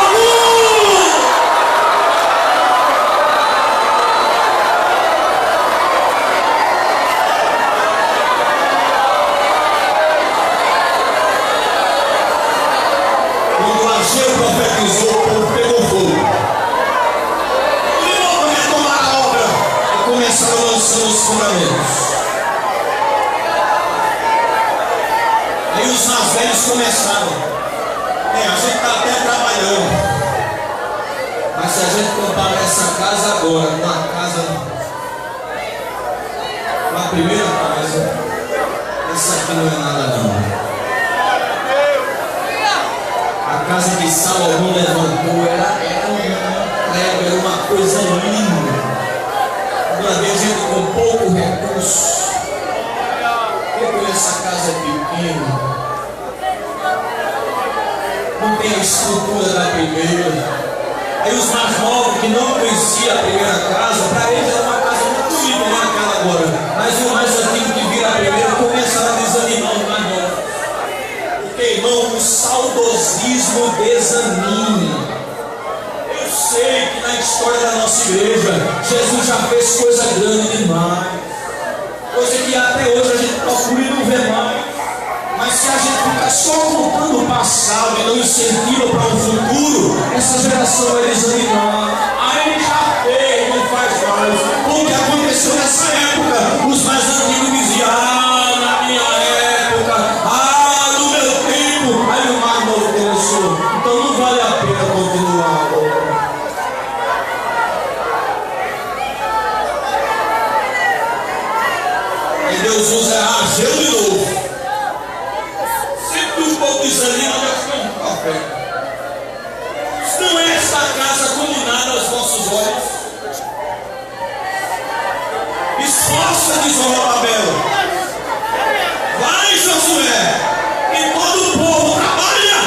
Quando Ageu profetizou, o povo pegou fogo. Começaram lançando os fundamentos. Aí os mais velhos começaram. A gente está até trabalhando. Mas se a gente comparar essa casa agora com a casa, com a primeira casa, essa aqui não é nada não. A casa que Salomão levantou era uma coisa linda. Uma vez gente com pouco recurso, porque essa casa é pequena, não tem a estrutura da primeira. Aí os mais novos que não conheciam a primeira casa, para eles era uma casa muito bonita, né, aquela agora. Mas o mais antigo que vira a primeira começaram a desanimar os mais novos. Porque, irmão, o saudosismo desanima. Sei que na história da nossa igreja, Jesus já fez coisa grande demais, coisa que até hoje a gente procura e não vê mais. Mas se a gente ficar só contando o passado e não incentiva para o futuro, essa geração vai desanimar. Aí já fez, não faz mais. O que aconteceu nessa época? Os mais antigos diziam: na minha época, no meu tempo. Aí o mais novo começou. Então não vale a pena continuar. Deus usa Ageu de novo. Sempre que os povos desanimam, Deus tem um profeta. Não é esta casa como nada aos vossos olhos. Esforça, diz Zorobabel. Vai, Josué, e todo o povo trabalha.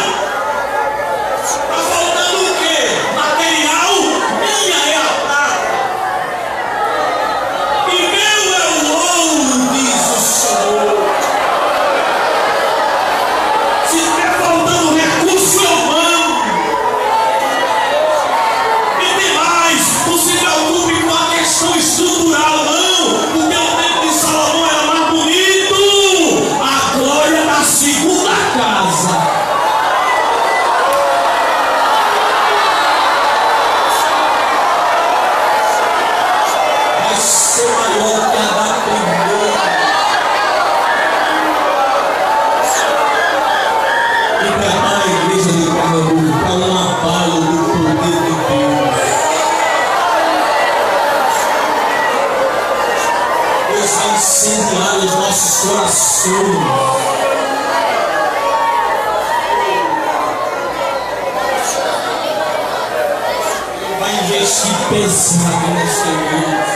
Está faltando o quê? Material? Minha é a prata. E meu é o ouro, diz o Senhor. Se estiver faltando recurso, eu mando. E tem mais, não se preocupe com a questão estrutural, não. Porque o tempo de Salomão
Jesus. Vai investir pesado nesta igreja.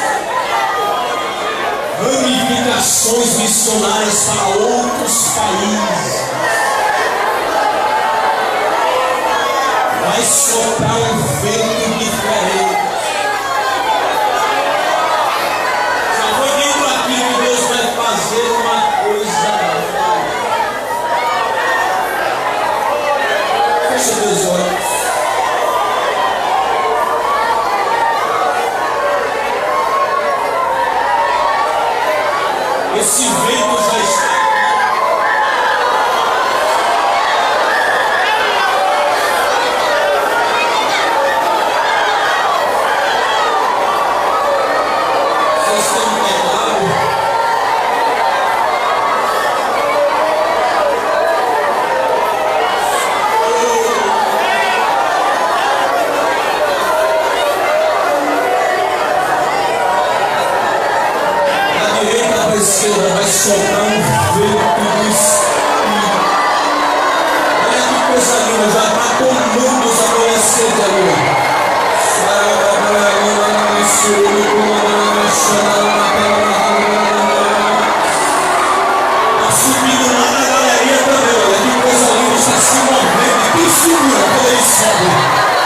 Ramificações missionárias para outros países. Vai soprar um vento diferente. Já foi dito aqui que Deus vai fazer uma coisa nova. Feche meus olhos. Esse vento já está aqui. Vocês estão entendendo? Da direita para a esquerda vai soprar um vento do Espírito. Olha que coisa linda, já está tomando os adolescentes ali. Está subindo lá na galeria também, olha que coisa linda, está se movendo. Quem segura quando ele sobe?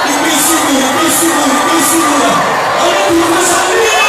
E quem segura, quem segura, quem segura? Olha que coisa linda!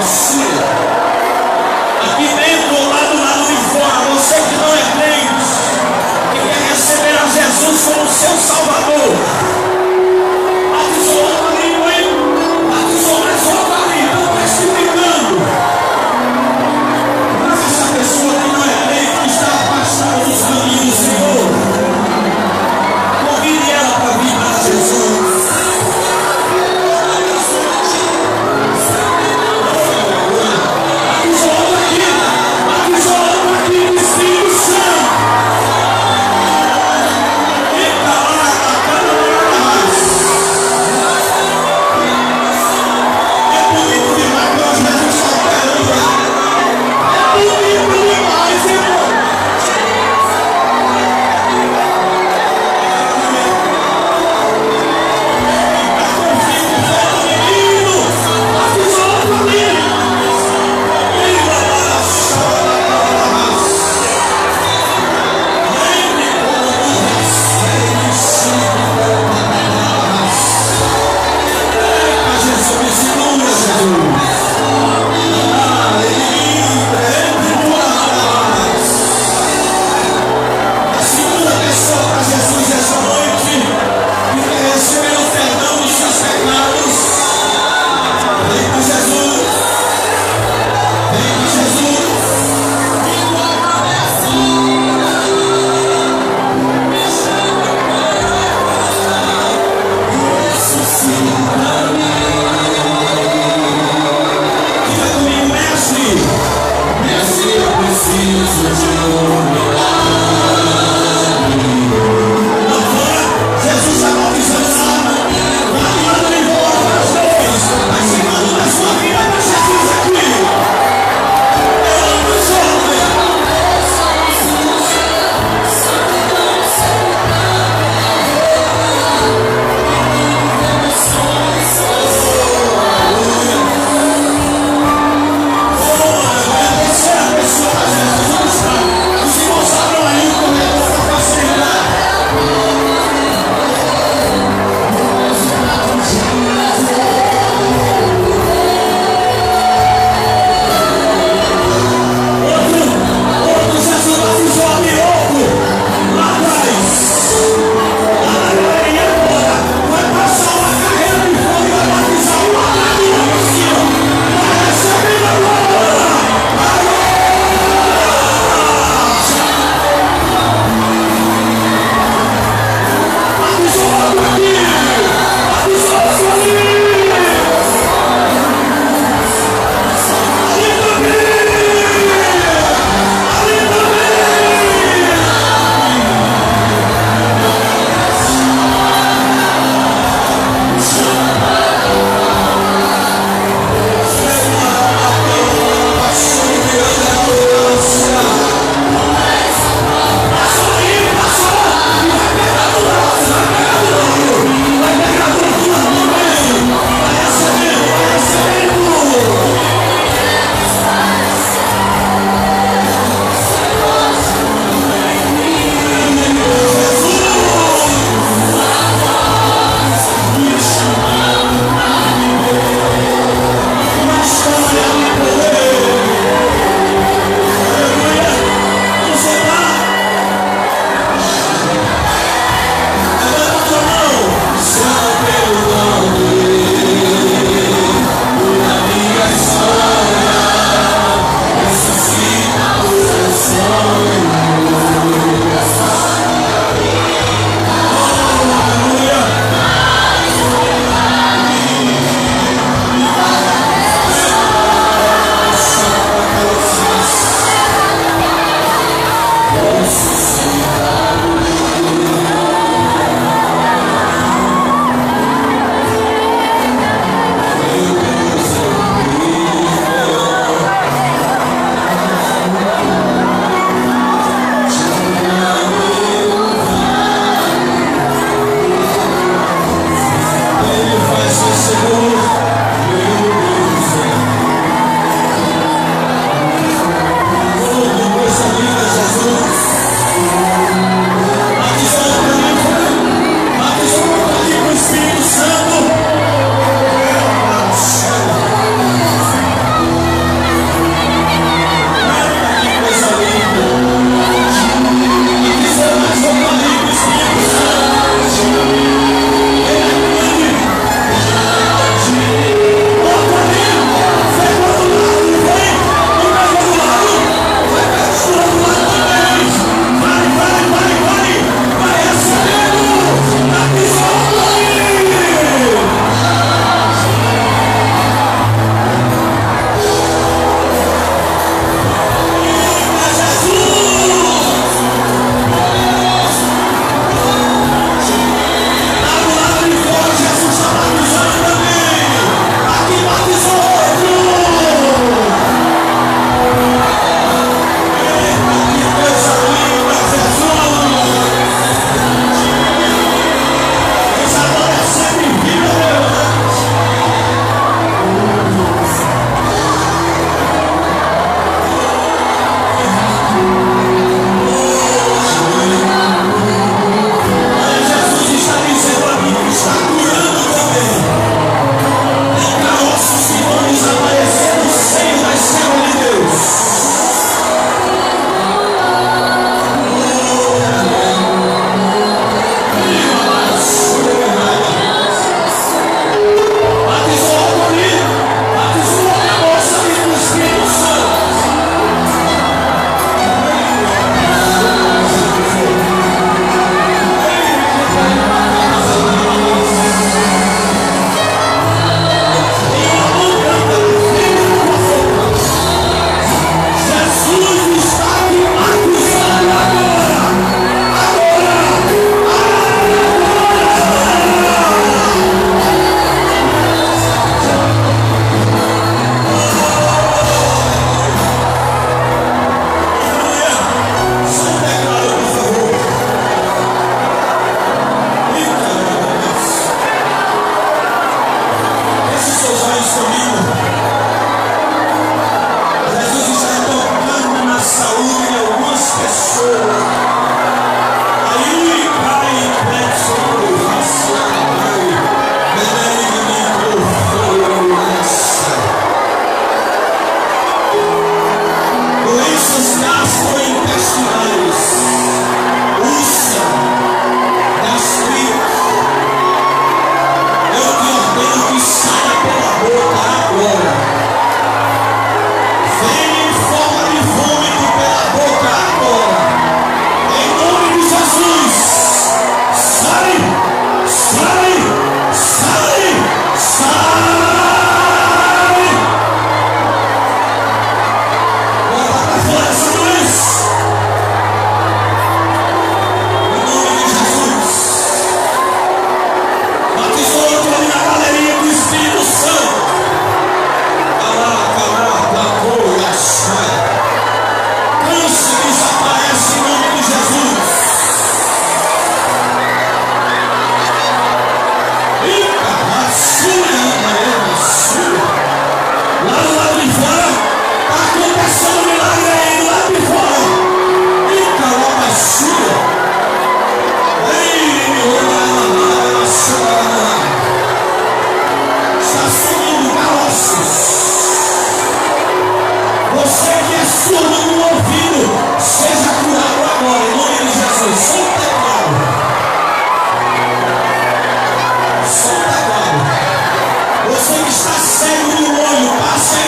você. Aqui dentro ou lá do lado de fora, você que não é crente, que quer receber a Jesus como seu Salvador. Batizou outro amigo, hein? Batizou mais outro amigo, não está explicando. Mas essa pessoa que não é crente, que está afastada dos caminhos do Senhor, convide ela para vir para Jesus.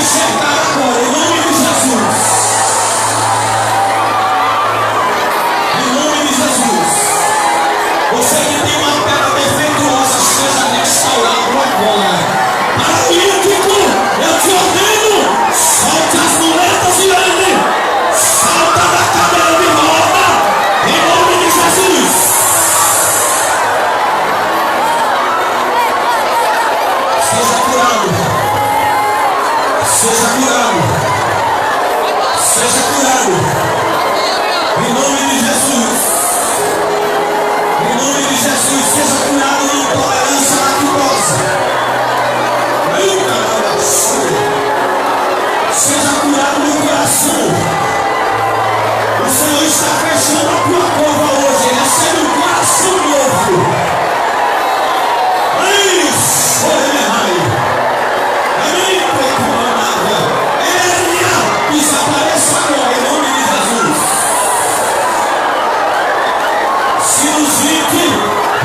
enxergar agora, em nome de Jesus. Em nome de Jesus. Você que tem uma perna defeituosa, seja restaurado agora. Paralítico, eu te ordeno, solte as muletas e ande. Salta da cadeira de roda, em nome de Jesus. Seja curado. Seja curado. Seja curado. Em nome de Jesus. Em nome de Jesus, seja curado de intolerância lactosa. Seja curado no coração. O Senhor está fechando a tua cova hoje. Recebe um coração novo. Desapareça agora em nome de Jesus. Sinusite,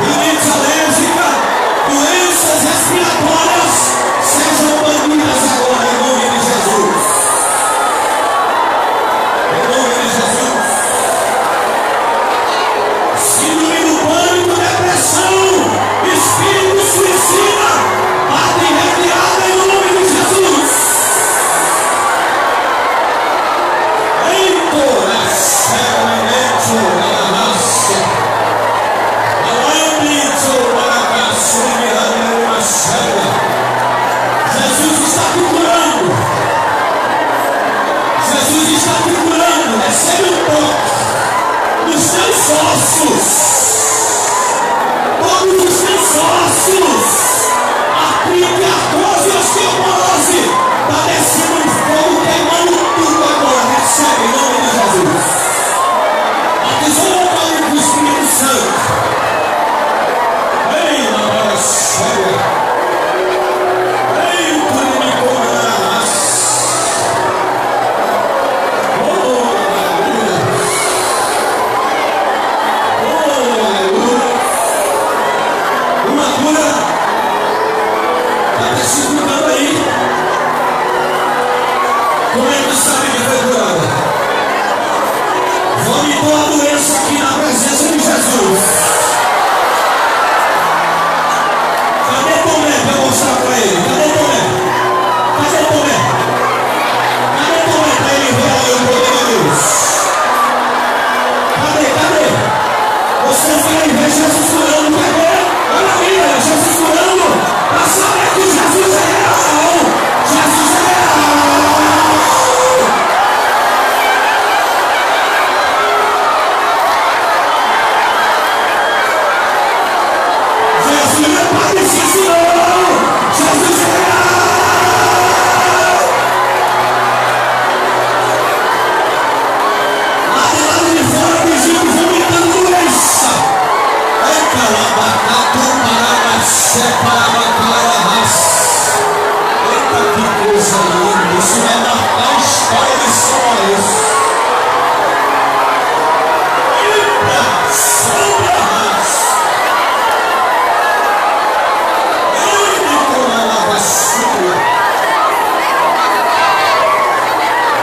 rinite alérgica, doenças respiratórias sejam banidas agora em nome de Jesus. Em nome de Jesus. Síndrome do pânico, depressão, espírito suicida, bate em retirada em nome de Jesus. Jesus está te curando. Jesus está te curando. Recebe um toque nos teus ossos. Todos os teus ossos. Artrite, artrose e osteoporose. Está descendo um fogo, queimando tudo agora. Recebe em nome de Jesus. Batizou o nome do Espírito Santo. Ei, Maria Célia. Ei, tu me condenas. Oh, aleluia. Oh, aleluia. Uma cura. Está te segurando aí. Como é que sabe que foi curada? Vomitou a doença aqui na presença de Jesus. Cadê Tomé para mostrar para ele? Cadê Tomé? Cadê Tomé? Cadê Tomé para ele ver aí o poder de Deus? Cadê? Você vai ver Jesus curando, quer ver? Olha aí, Jesus curando. Para saber que Jesus é real. Jesus é real. Jesus é padecido, Jesus é real. Lá do lado de fora tem gente vomitando doença. É calabacatu, parabacé, parabacaramas. Eita, que coisa linda. Isso vai marcar a história de histórias. Eita, sombras.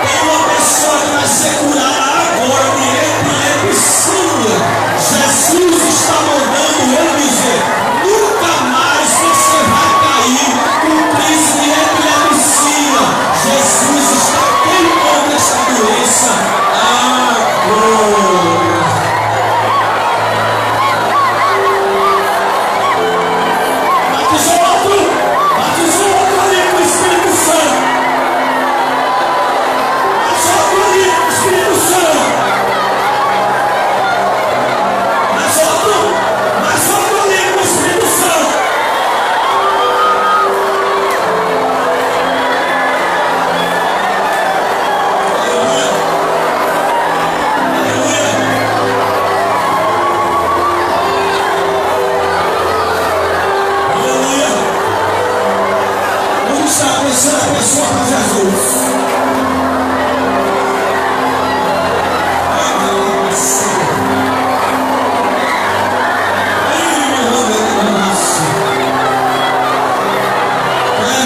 Tem uma pessoa que vai ser curada agora de epilepsia. Jesus está mandando eu dizer: nunca mais você vai cair com crise de epilepsia. Jesus está queimando essa doença agora. Batizou outro ali com o Espírito Santo. Mais outro ali com o Espírito Santo. Mais outro ali com o Espírito Santo. Aleluia. Aleluia. Aleluia. Onde está a terceira pessoa para Jesus? Ai, meu Senhor. Ai, meu Deus. É,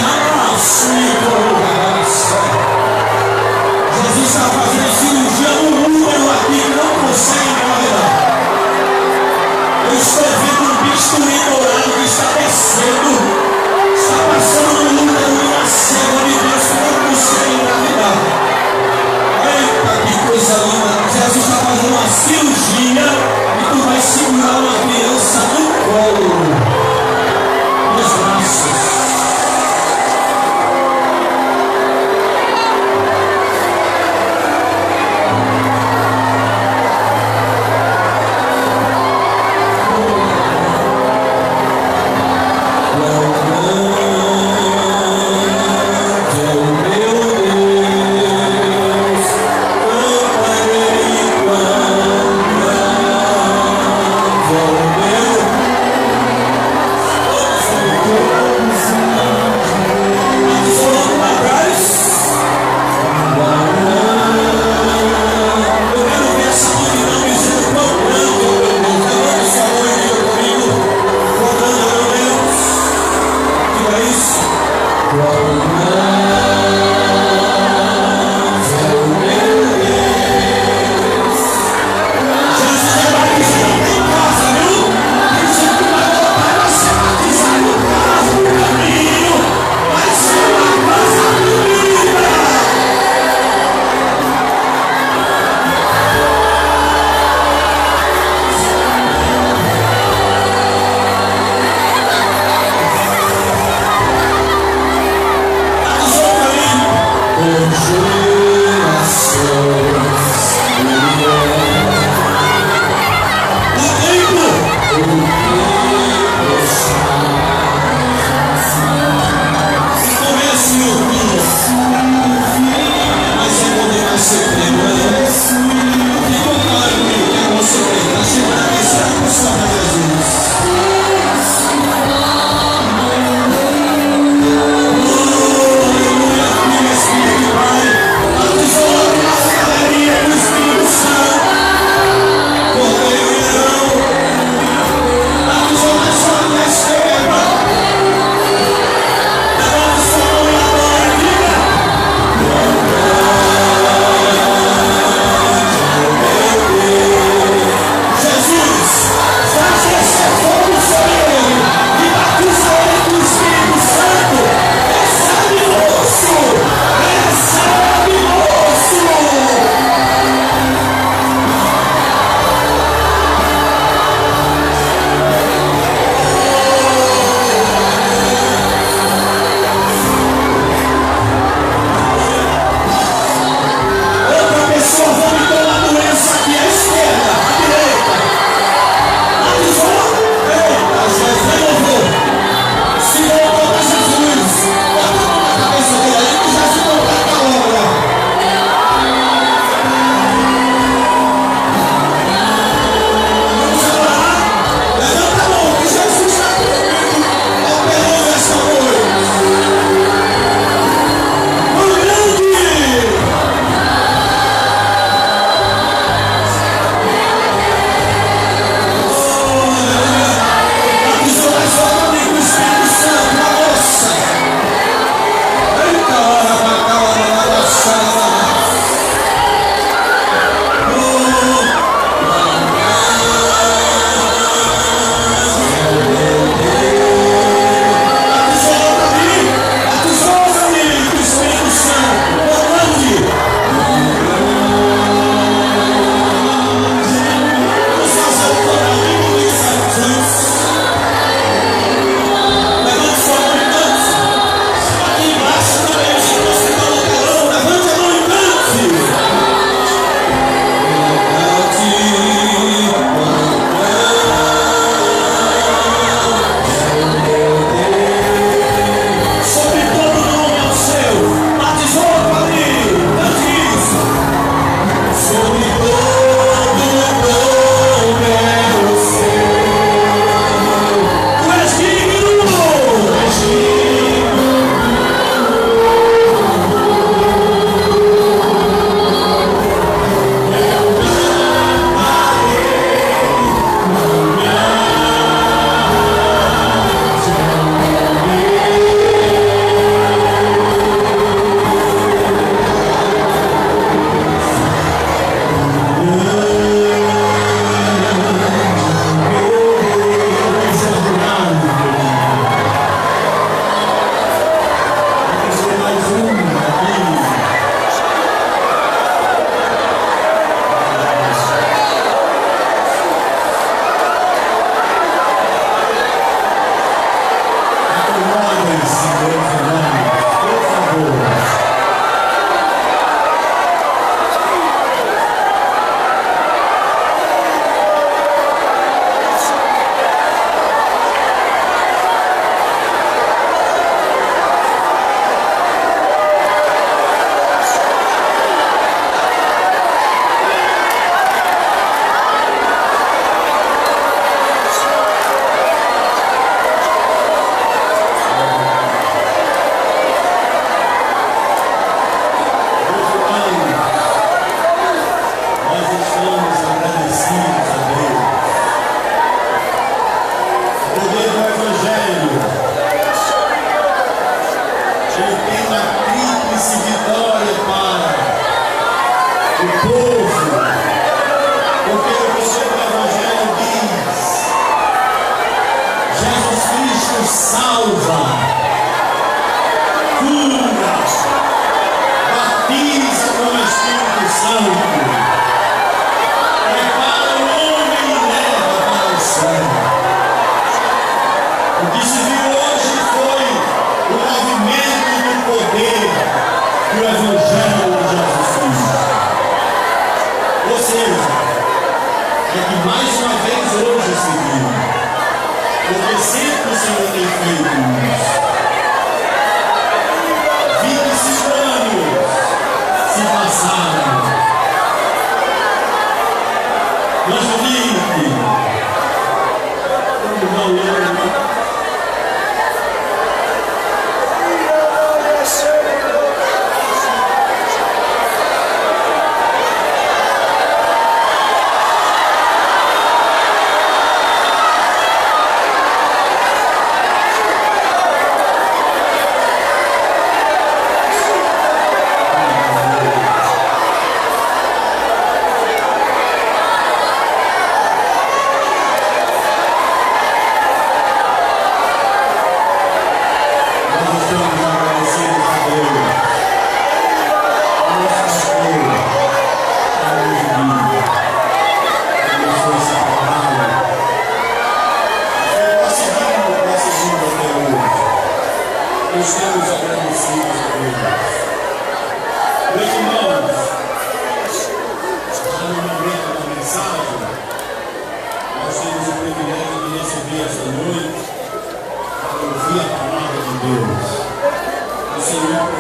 O Evangelho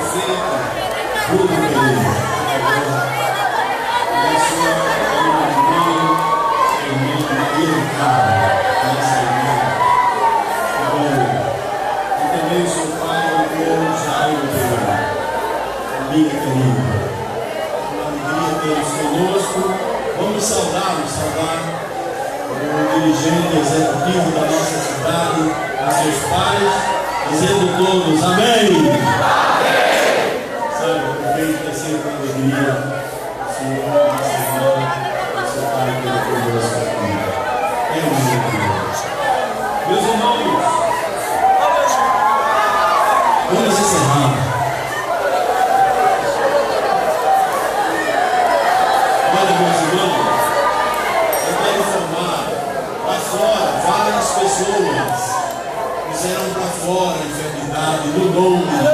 Tudo bem. Amiga querida, uma alegria tê-los conosco. Vamos saudar o dirigente executivo da nossa cidade, a seus pais, dizendo todos amém. Amém. Sabe, aproveito que é sempre uma alegria o Senhor, nossa irmã, o seu pai pelo conosco aqui. É uma alegria. Meus irmãos, vamos encerrar. Pessoas fizeram para fora a enfermidade no nome de Jesus.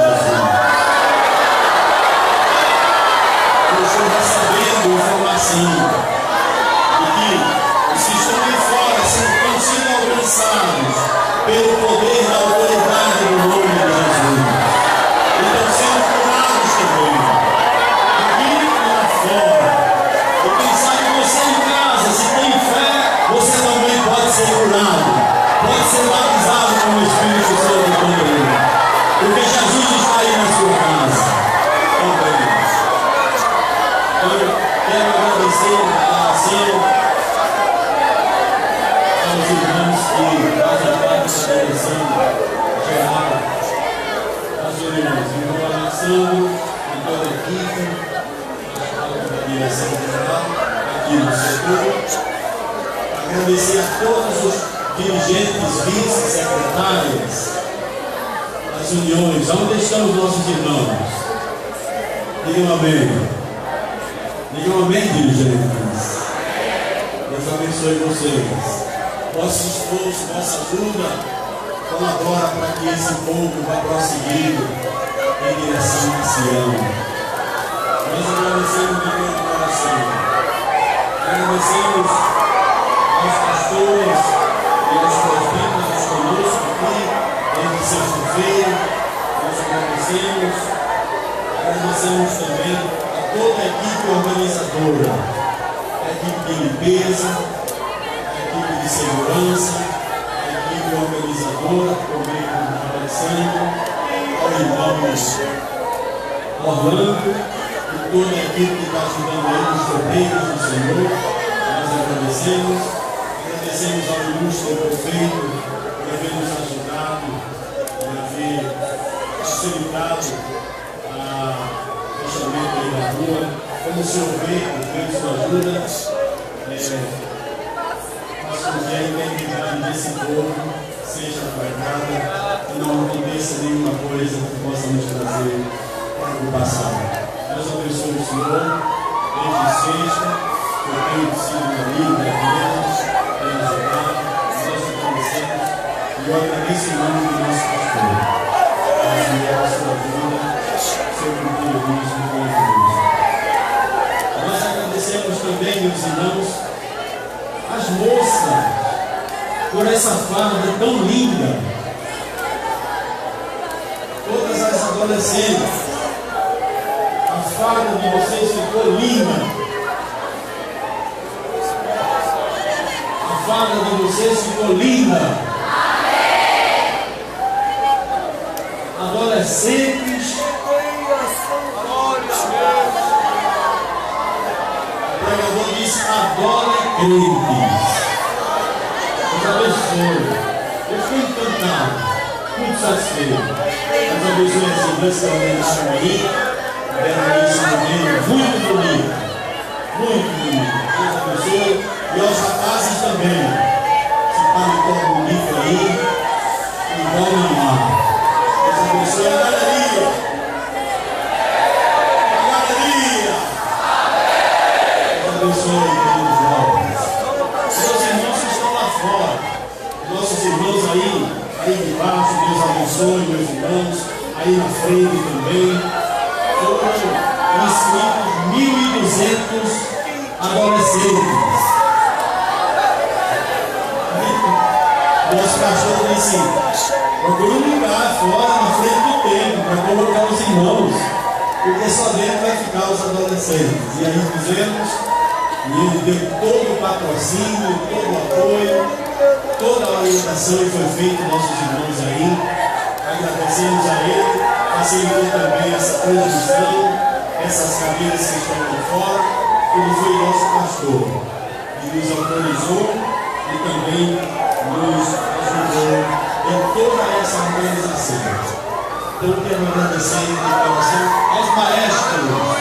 Eu estou recebendo informação de que os que estão aí fora estão sendo alcançados pelo poder da autoridade do nome de Jesus. E estão sendo curados também, aqui e lá fora. E quem sabe você em casa, se tem fé, você também pode ser curado. Pode ser batizado com o Espírito Santo também, porque Jesus está aí na sua casa também. Eu quero agradecer a oração aos irmãos que fazem parte da direção geral, aos irmãos, irmão Alessandro e toda a equipe, da direção geral, aqui no setor. Agradecer a todos os dirigentes, vice-secretários das uniões, onde estão os nossos irmãos? Digam amém. Digam amém, dirigentes. Deus abençoe vocês. Nosso esforço, nossa ajuda colabora para que esse povo vá prosseguindo em direção a Sião. Nós agradecemos de todo o coração. Agradecemos aos pastores e aos presbíteros conosco aqui, desde sexta-feira. Nós agradecemos também a toda a equipe organizadora, a equipe de limpeza, a equipe de segurança, a equipe organizadora, por meio do Alessandro, ao irmão Orlando e toda a equipe que está ajudando ele, os obreiros do Senhor. Nós agradecemos. Agradecemos ao ilustre prefeito por haver nos ajudado, por haver facilitado o fechamento aí da rua. Como o senhor vê, com sua ajuda, faz com que a integridade desse povo seja guardada e não aconteça nenhuma coisa que possa nos trazer preocupação. Deus abençoe o senhor, desde sexta, eu tenho sido amigo da igreja. E eu agradeço em nome do nosso pastor, a sua vida, seu compromisso com a igreja. Nós agradecemos também, meus irmãos, as moças, por essa farda tão linda. Todas as adolescentes, a farda de vocês ficou linda. A farda de vocês ficou linda. Amém. Adolescentes, o pregador disse adolescentes. Deus abençoe. Eu fui encantado, muito satisfeito. Deus abençoe as irmãs que homenagearam aí. Deram isso também, muito bonito. Muito bonito. Deus abençoe. E aos rapazes também, se paletó bonito aí, igual mamar. Deus abençoe a galeria. A galeria. Deus abençoe os jovens. Seus irmãos que estão lá fora, nossos irmãos aí de baixo, Deus abençoe meus irmãos, aí na frente também. Foram inscritos 1.200 adolescentes. Nosso pastor disse: procura um lugar fora, na frente do templo, para colocar os irmãos.
porque só dentro vai ficar os adolescentes. E aí fizemos, e ele deu todo o patrocínio, todo o apoio, toda a orientação e foi feito nossos irmãos aí. Agradecemos a ele, facilitou também essa transmissão, essas cadeiras que estão aqui fora. Ele foi nosso pastor e nos autorizou e também nos ajudou em toda essa organização. Então, quero agradecer de coração aos maestros.